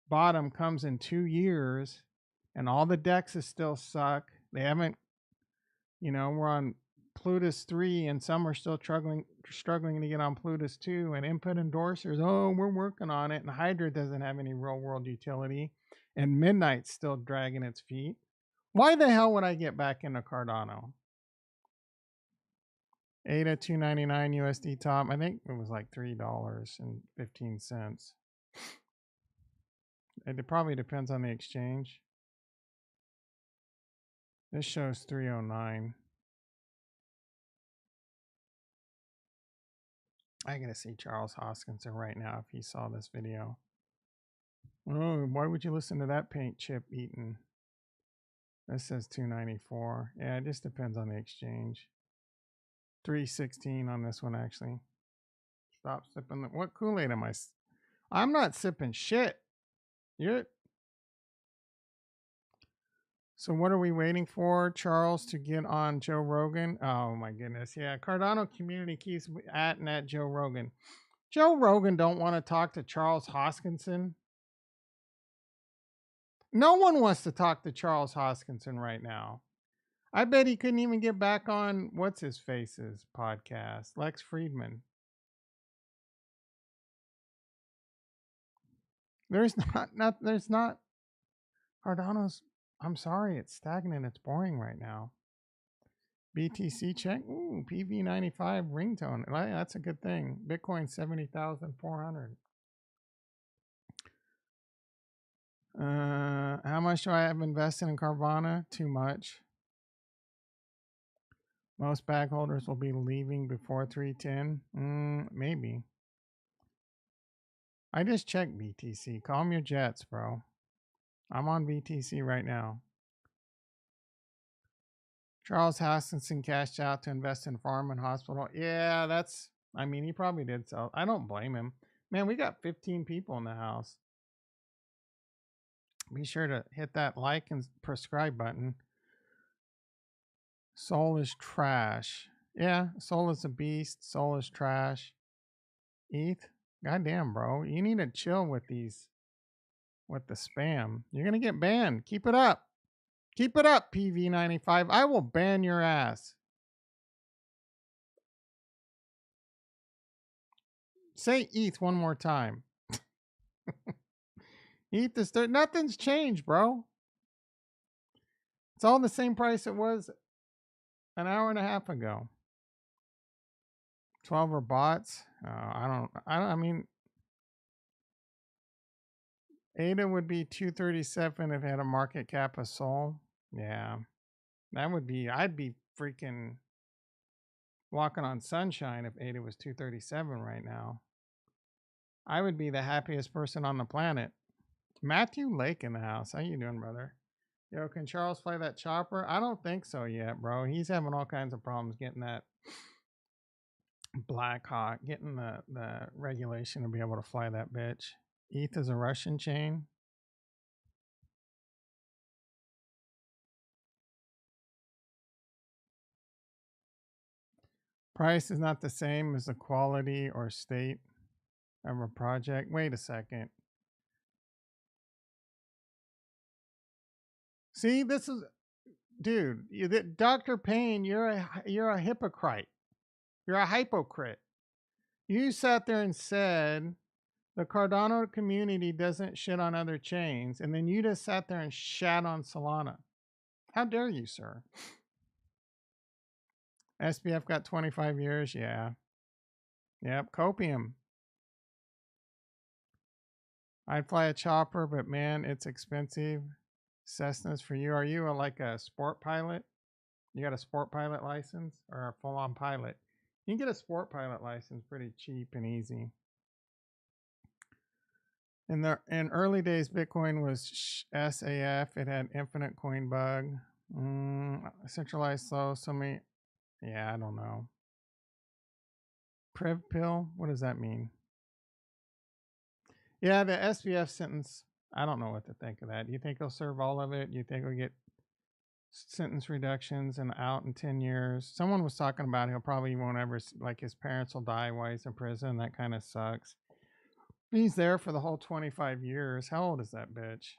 bottom comes in 2 years And all the dexes still suck. They haven't, we're on Plutus 3 and some are still struggling to get on Plutus 2, and input endorsers, oh, we're working on it, and Hydra doesn't have any real world utility, and Midnight's still dragging its feet. Why the hell would I get back into Cardano? ADA 299 USD top. I think it was like $3.15. It probably depends on the exchange. This shows 309. I gotta see Charles Hoskinson right now if he saw this video. Oh, why would you listen to that paint chip eating? This says 294. Yeah, it just depends on the exchange. 316 on this one actually. Stop sipping. What Kool-Aid am I? I'm not sipping shit. You're. So what are we waiting for? Charles to get on Joe Rogan? Oh my goodness. Yeah, Cardano community keeps at Joe Rogan. Joe Rogan don't want to talk to Charles Hoskinson. No one wants to talk to Charles Hoskinson right now. I bet he couldn't even get back on what's his face's podcast, Lex Friedman. There's not Cardano's. I'm sorry, it's stagnant. It's boring right now. BTC check. Ooh, PV95 ringtone. That's a good thing. Bitcoin 70,400. How much do I have invested in Carvana? Too much. Most bag holders will be leaving before 310. Maybe. I just checked BTC. Calm your jets, bro. I'm on BTC right now. Charles Hoskinson cashed out to invest in farm and hospital. Yeah, he probably did sell. I don't blame him. Man, we got 15 people in the house. Be sure to hit that like and subscribe button. Soul is trash. Yeah, Soul is a beast. Soul is trash. ETH, goddamn, bro. You need to chill with the spam. You're going to get banned. Keep it up. Keep it up, PV95. I will ban your ass. Say ETH one more time. ETH is there. Nothing's changed, bro. It's all the same price it was an hour and a half ago. 12 are bots. I mean, ADA would be 237 if it had a market cap of Sol. Yeah, that would be, I'd be freaking walking on sunshine if ADA was 237 right now. I would be the happiest person on the planet. Matthew Lake in the house. How you doing, brother? Yo, can Charles fly that chopper? I don't think so yet, bro. He's having all kinds of problems getting that Black Hawk, getting the regulation to be able to fly that bitch. ETH is a Russian chain. Price is not the same as the quality or state of a project. Wait a second. See, this is, dude, Dr. Payne, you're a hypocrite. You're a hypocrite. You sat there and said the Cardano community doesn't shit on other chains, and then you just sat there and shat on Solana. How dare you, sir? SBF got 25 years. Yeah. Yep. Copium. I'd fly a chopper, but man, it's expensive. Cessna's for you. Are you like a sport pilot? You got a sport pilot license or a full-on pilot? You can get a sport pilot license pretty cheap and easy. In early days, Bitcoin was SAF. It had infinite coin bug. Centralized slow. So many. Yeah, I don't know. Priv pill. What does that mean? Yeah, the SBF sentence. I don't know what to think of that. Do you think he'll serve all of it? Do you think he'll get sentence reductions and out in 10 years? Someone was talking about he'll probably won't ever, like his parents will die while he's in prison. That kind of sucks. He's there for the whole 25 years. How old is that bitch?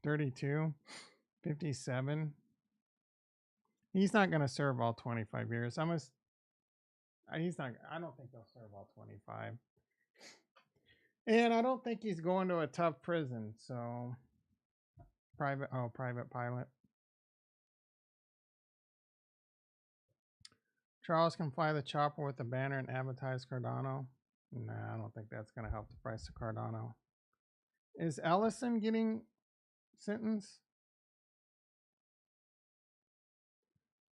32, 57. He's not going to serve all 25 years. He's not, I don't think he'll serve all 25. And I don't think he's going to a tough prison. So, private pilot. Charles can fly the chopper with the banner and advertise Cardano. Nah, I don't think that's going to help the price of Cardano. Is Ellison getting sentenced?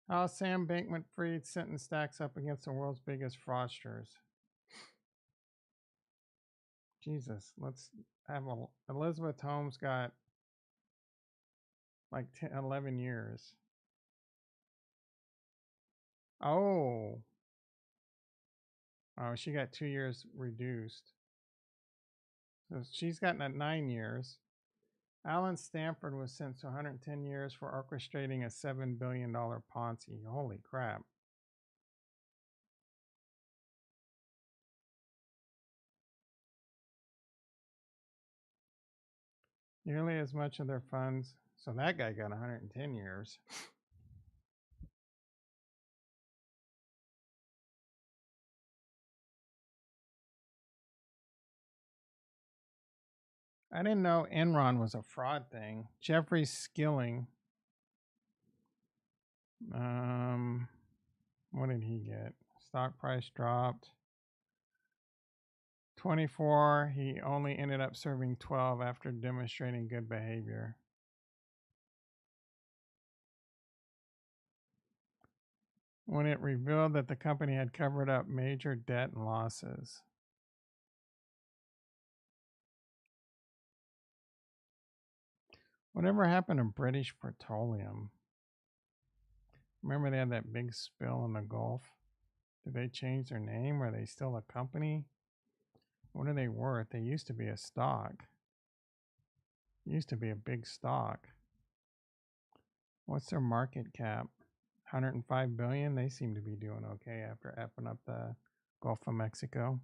How Sam Bankman-Fried's sentence stacks up against the world's biggest fraudsters. Jesus, let's have Elizabeth Holmes got like 10, 11 years. Oh, she got 2 years reduced. So she's gotten 9 years. Alan Stanford was sentenced to 110 years for orchestrating a $7 billion Ponzi. Holy crap. Nearly as much of their funds. So that guy got 110 years. I didn't know Enron was a fraud thing. Jeffrey Skilling. What did he get? Stock price dropped. 24. He only ended up serving 12 after demonstrating good behavior. When it revealed that the company had covered up major debt and losses. Whatever happened to British Petroleum? Remember they had that big spill in the Gulf? Did they change their name? Are they still a company? What are they worth? They used to be a stock. Used to be a big stock. What's their market cap? 105 billion. They seem to be doing okay after effing up the Gulf of Mexico.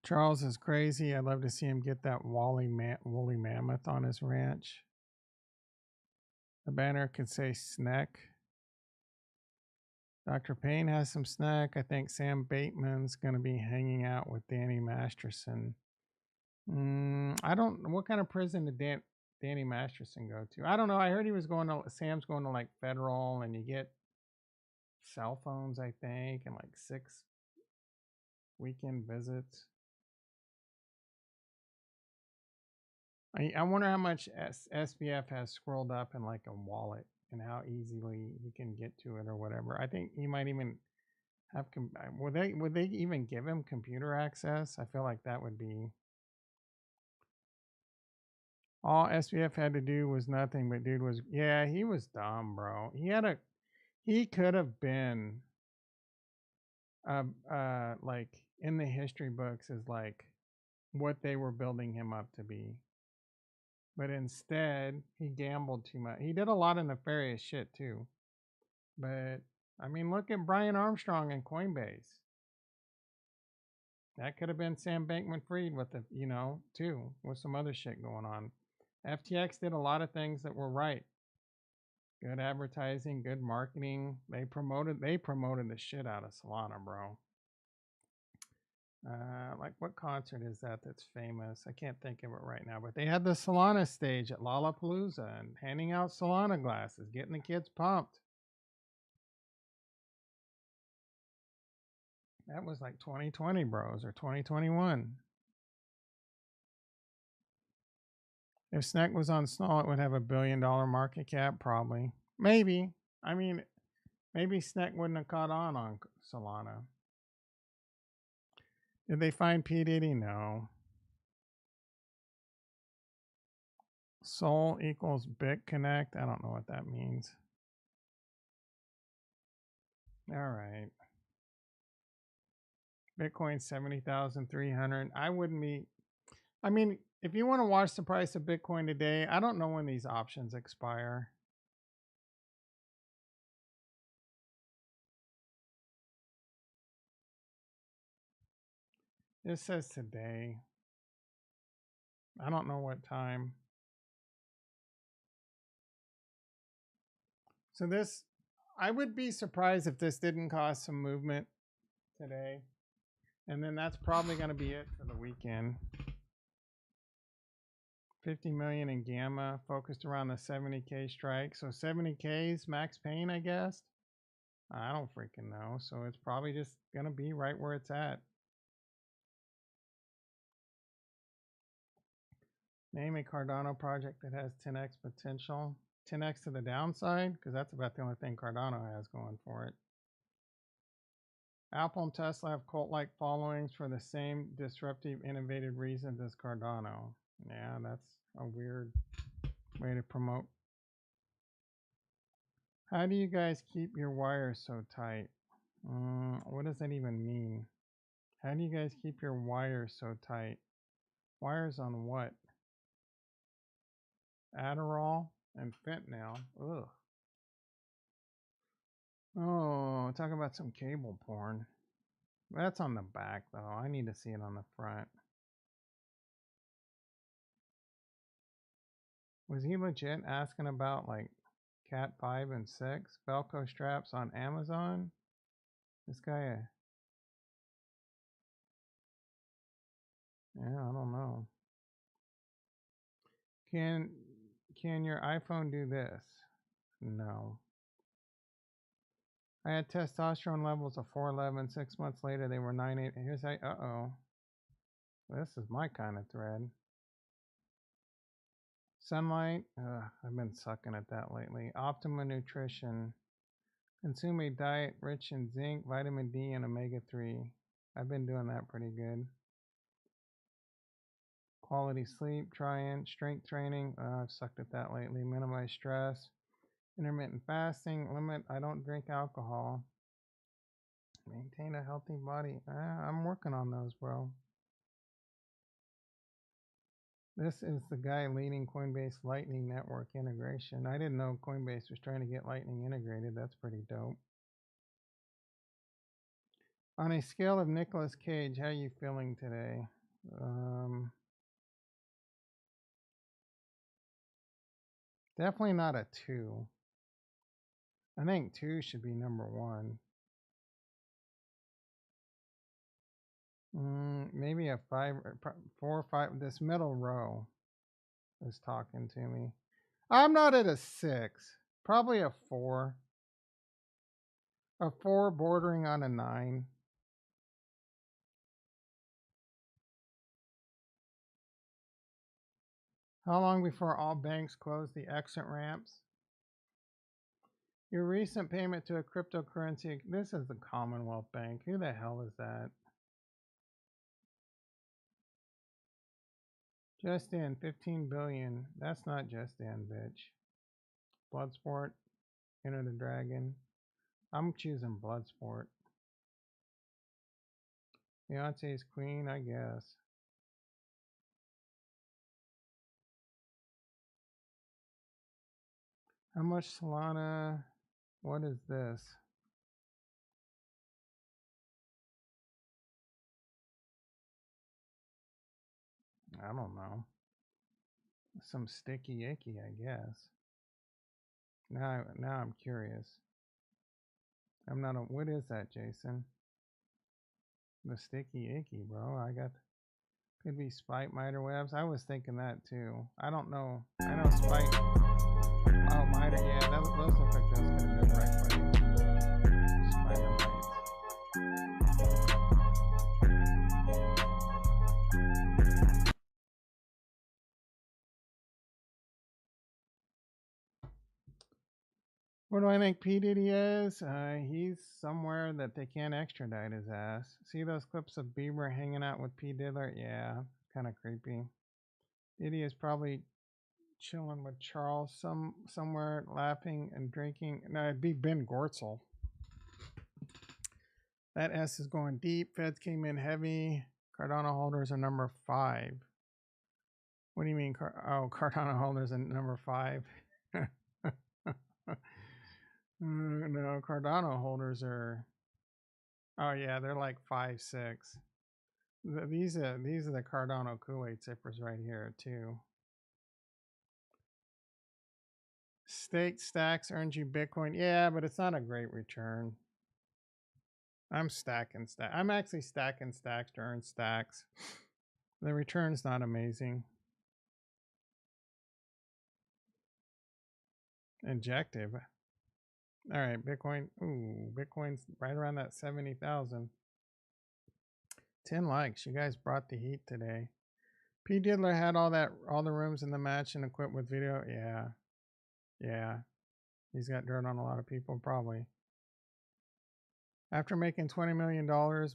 Charles is crazy. I'd love to see him get that woolly mammoth on his ranch. The banner could say snack. Dr. Payne has some snack. I think Sam Bateman's going to be hanging out with Danny Masterson. I don't. What kind of prison did Danny Masterson go to? I don't know. I heard he was going to. Sam's going to like federal, and you get cell phones, I think, and like 6 weekend visits. I wonder how much SBF has scrolled up in like a wallet and how easily he can get to it or whatever. I think he might even have. Would they even give him computer access? I feel like that would be. All SBF had to do was nothing, but dude was, yeah, he was dumb, bro. He could have been like in the history books as like what they were building him up to be. But instead, he gambled too much. He did a lot of nefarious shit too. But I mean, look at Brian Armstrong and Coinbase. That could have been Sam Bankman-Fried with the, too, with some other shit going on. FTX did a lot of things that were right. Good advertising, good marketing. They promoted the shit out of Solana, bro. Like what concert is that that's famous? I can't think of it right now, but they had the Solana stage at Lollapalooza and handing out Solana glasses, getting the kids pumped. That was like 2020, bros, or 2021. If Snack was on Snall, it would have $1 billion market cap, probably. Maybe. I mean, maybe Snack wouldn't have caught on Solana. Did they find P. Diddy? No. Sol equals BitConnect. I don't know what that means. All right. Bitcoin 70,300. I wouldn't be. I mean, if you want to watch the price of Bitcoin today, I don't know when these options expire. It says today. I don't know what time. So this, I would be surprised if this didn't cause some movement today. And then that's probably going to be it for the weekend. 50 million in gamma focused around the 70K strike. So 70K's max pain, I guess. I don't freaking know. So it's probably just going to be right where it's at. Name a Cardano project that has 10x potential. 10x to the downside, because that's about the only thing Cardano has going for it. Apple and Tesla have cult-like followings for the same disruptive, innovative reasons as Cardano. Yeah, that's a weird way to promote. How do you guys keep your wires so tight? What does that even mean? How do you guys keep your wires so tight? Wires on what? Adderall and fentanyl. Ugh. Oh, talk about some cable porn. That's on the back, though. I need to see it on the front. Was he legit asking about like Cat 5 and 6 Velcro straps on Amazon? This guy, yeah, I don't know. Can can your iPhone do this? No. I had testosterone levels of 411. 6 months later, they were 9.8. Here's how. Uh-oh. This is my kind of thread. Sunlight. I've been sucking at that lately. Optima Nutrition. Consume a diet rich in zinc, vitamin D, and omega-3. I've been doing that pretty good. Quality sleep, strength training. I've sucked at that lately. Minimize stress. Intermittent fasting. Limit. I don't drink alcohol. Maintain a healthy body. I'm working on those, bro. This is the guy leading Coinbase Lightning Network integration. I didn't know Coinbase was trying to get Lightning integrated. That's pretty dope. On a scale of Nicolas Cage, how are you feeling today? Definitely not a 2. I think 2 should be number 1. Maybe a 5, 4 or 5. This middle row is talking to me. I'm not at a 6. Probably a 4. A 4 bordering on a 9. How long before all banks close the exit ramps? Your recent payment to a cryptocurrency. This is the Commonwealth Bank. Who the hell is that? Just in 15 billion. That's not just in, bitch. Bloodsport. Enter the Dragon. I'm choosing Bloodsport. Beyonce's Queen, I guess. How much Solana? What is this? I don't know. Some sticky icky, I guess. Now I'm curious. I'm not a. What is that, Jason? The sticky icky, bro. I got. Could be spite miter webs. I was thinking that too. I don't know. I know spite. Oh, miter. Yeah, those look like those could have been right by spider mites. What do I think P. Diddy is? He's somewhere that they can't extradite his ass. See those clips of Bieber hanging out with P. Diddler? Yeah, kind of creepy. Diddy is probably chilling with Charles somewhere, laughing and drinking. No, it'd be Ben Gortzel. That S is going deep. Feds came in heavy. Cardano holders are number 5. What do you mean? Cardano holders are number 5. No, Cardano holders are. Oh yeah, they're like 5, 6. These are the Cardano Kool-Aid sippers right here too. Staked stacks earns you Bitcoin. Yeah, but it's not a great return. I'm stacking stack. I'm actually stacking stacks to earn stacks. The return's not amazing. Injective. All right, Bitcoin. Ooh, Bitcoin's right around that 70,000. 10 likes. You guys brought the heat today. P Diddler had all the rooms in the match and equipped with video. Yeah. Yeah. He's got dirt on a lot of people, probably. After making $20 million,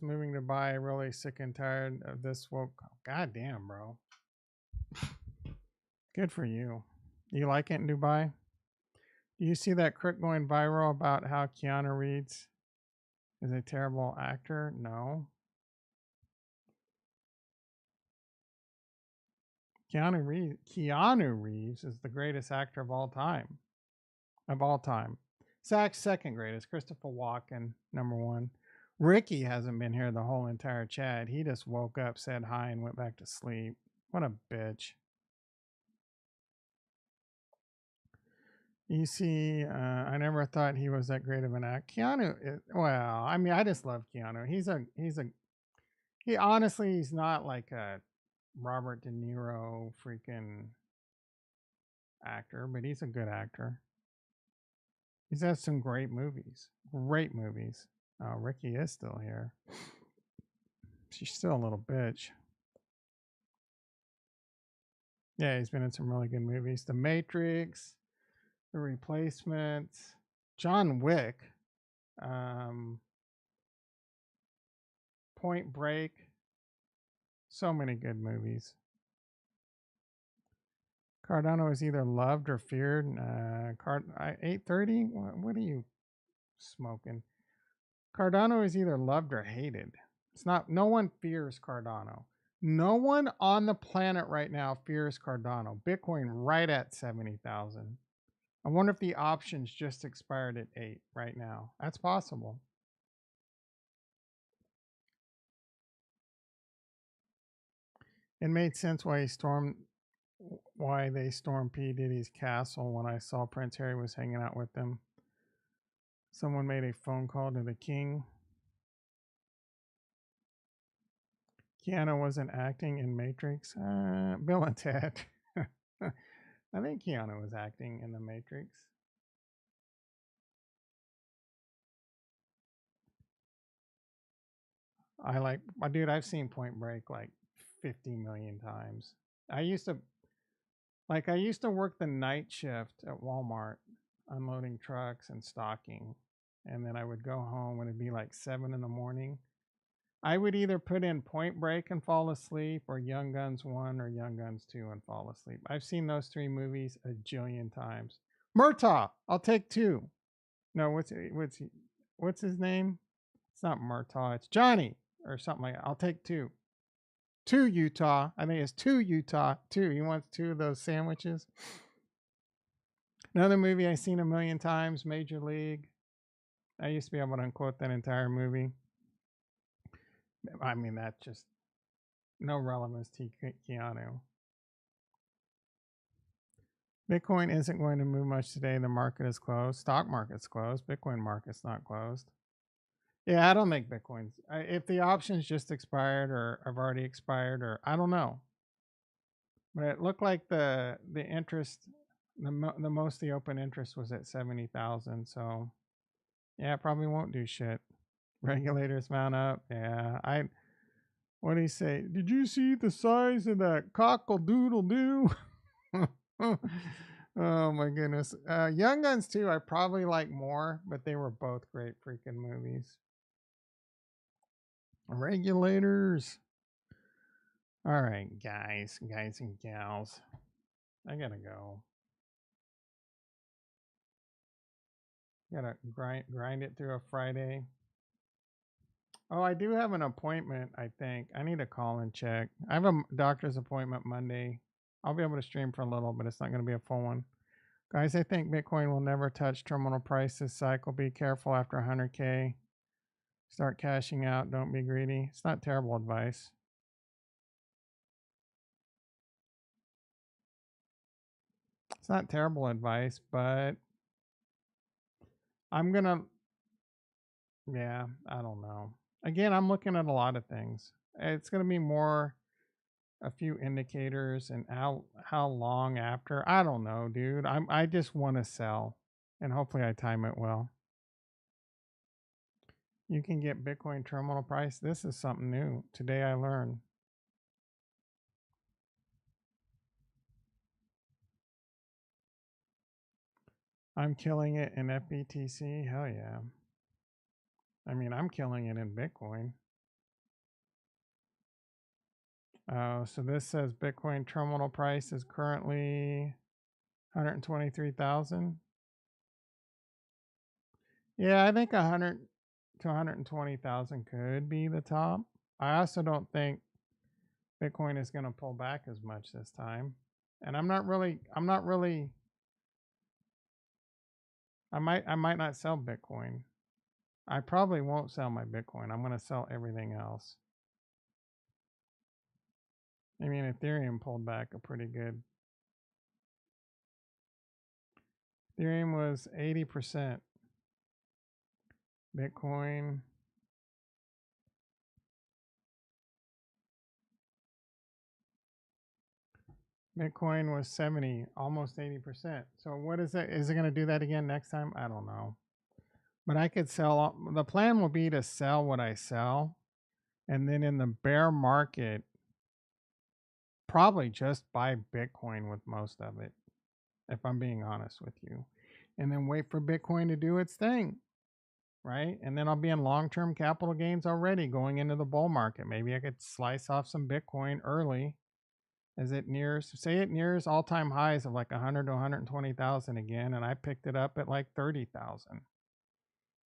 moving to Dubai, really sick and tired of this woke. God damn, bro. Good for you. You like it in Dubai? Do you see that crick going viral about how Keanu Reeves is a terrible actor? No. Keanu Reeves is the greatest actor of all time. Of all time. Zach's second greatest. Christopher Walken, number one. Ricky hasn't been here the whole entire chat. He just woke up, said hi, and went back to sleep. What a bitch. You see, I never thought he was that great of an actor. Keanu, well, I mean, I just love Keanu. He honestly, he's not like a Robert De Niro freaking actor, but he's a good actor. He's had some great movies. Great movies. Oh, Ricky is still here. She's still a little bitch. Yeah, he's been in some really good movies. The Matrix, The Replacement, John Wick, um, Point Break. So many good movies. Cardano is either loved or feared. 830? What are you smoking? Cardano is either loved or hated. It's not, no one fears Cardano. No one on the planet right now fears Cardano. Bitcoin right at 70,000. I wonder if the options just expired at 8 right now. That's possible. It made sense why they stormed P. Diddy's castle when I saw Prince Harry was hanging out with them. Someone made a phone call to the king. Keanu wasn't acting in Matrix. Bill and Ted. I think Keanu was acting in the Matrix. My dude, I've seen Point Break like 50 million times. I used to work the night shift at Walmart, unloading trucks and stocking. And then I would go home when it'd be like 7 in the morning. I would either put in Point Break and fall asleep, or Young Guns 1 or Young Guns 2 and fall asleep. I've seen those 3 movies a jillion times. Murtaugh, I'll take 2. No, what's his name? It's not Murtaugh, it's Johnny or something like that. I'll take 2. 2 Utah. I think it's 2 Utah. 2. He wants 2 of those sandwiches. Another movie I've seen a million times, Major League. I used to be able to unquote that entire movie. I mean, that's just no relevance to Keanu. Bitcoin isn't going to move much today. The market is closed. Stock market's closed. Bitcoin market's not closed. Yeah, I don't think Bitcoin's. If the options just expired or have already expired, or I don't know. But it looked like the interest, the most the open interest was at 70,000. So yeah, it probably won't do shit. Regulators mount up. Yeah, what do you say? Did you see the size of that cockle doodle doo? Oh my goodness. Young Guns 2, I probably like more, but they were both great freaking movies. Regulators. All right, guys and gals. I gotta go. Gotta grind it through a Friday. Oh, I do have an appointment, I think. I need to call and check. I have a doctor's appointment Monday. I'll be able to stream for a little, but it's not going to be a full one. Guys, I think Bitcoin will never touch terminal price this cycle. Be careful after 100K. Start cashing out. Don't be greedy. It's not terrible advice. It's not terrible advice, but I'm gonna, yeah, I don't know. Again, I'm looking at a lot of things. It's gonna be more a few indicators and how long after. I don't know, dude. I just want to sell, and hopefully I time it well. You can get Bitcoin terminal price. This is something new. Today I learned. I'm killing it in FBTC. Hell yeah. I mean, I'm killing it in Bitcoin. So this says Bitcoin terminal price is currently 123,000. Yeah, I think 100 to 120,000 could be the top. I also don't think Bitcoin is going to pull back as much this time. And I'm not really I might not sell Bitcoin. I probably won't sell my Bitcoin. I'm going to sell everything else. I mean, Ethereum pulled back a pretty good. Ethereum was 80%. Bitcoin Bitcoin was 70, almost 80%. So what is it? Is it going to do that again next time? I don't know. But I could sell. The plan will be to sell what I sell, and then in the bear market, probably just buy Bitcoin with most of it, if I'm being honest with you, and then wait for Bitcoin to do its thing, right? And then I'll be in long-term capital gains already going into the bull market. Maybe I could slice off some Bitcoin early as it nears, say it nears all-time highs of like 100 to 120,000 again, and I picked it up at like 30,000.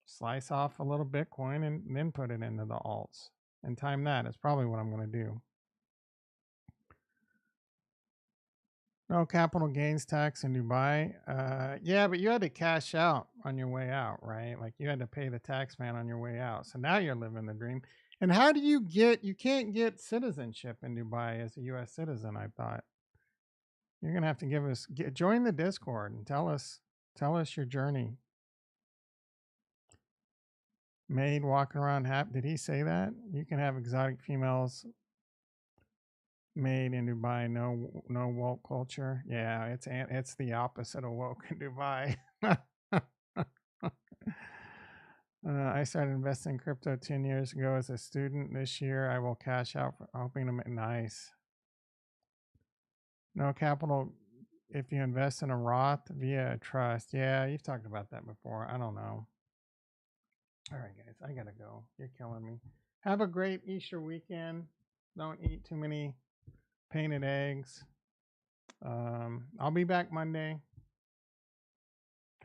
Slice off a little Bitcoin and then put it into the alts and time that. Is probably what I'm going to do. No capital gains tax in Dubai. Yeah, but you had to cash out on your way out, right? Like you had to pay the tax man on your way out. So now you're living the dream. And how do you get? You can't get citizenship in Dubai as a U.S. citizen. I thought you're gonna have to join the Discord and tell us your journey. Maid walking around happy. Did he say that? You can have exotic females made in Dubai. No woke culture. Yeah, it's the opposite of woke in Dubai. I started investing in crypto 10 years ago as a student. This year, I will cash out for hoping to make nice. No capital if you invest in a Roth via a trust. Yeah, you've talked about that before. I don't know. All right, guys, I gotta go. You're killing me. Have a great Easter weekend. Don't eat too many painted eggs. I'll be back Monday.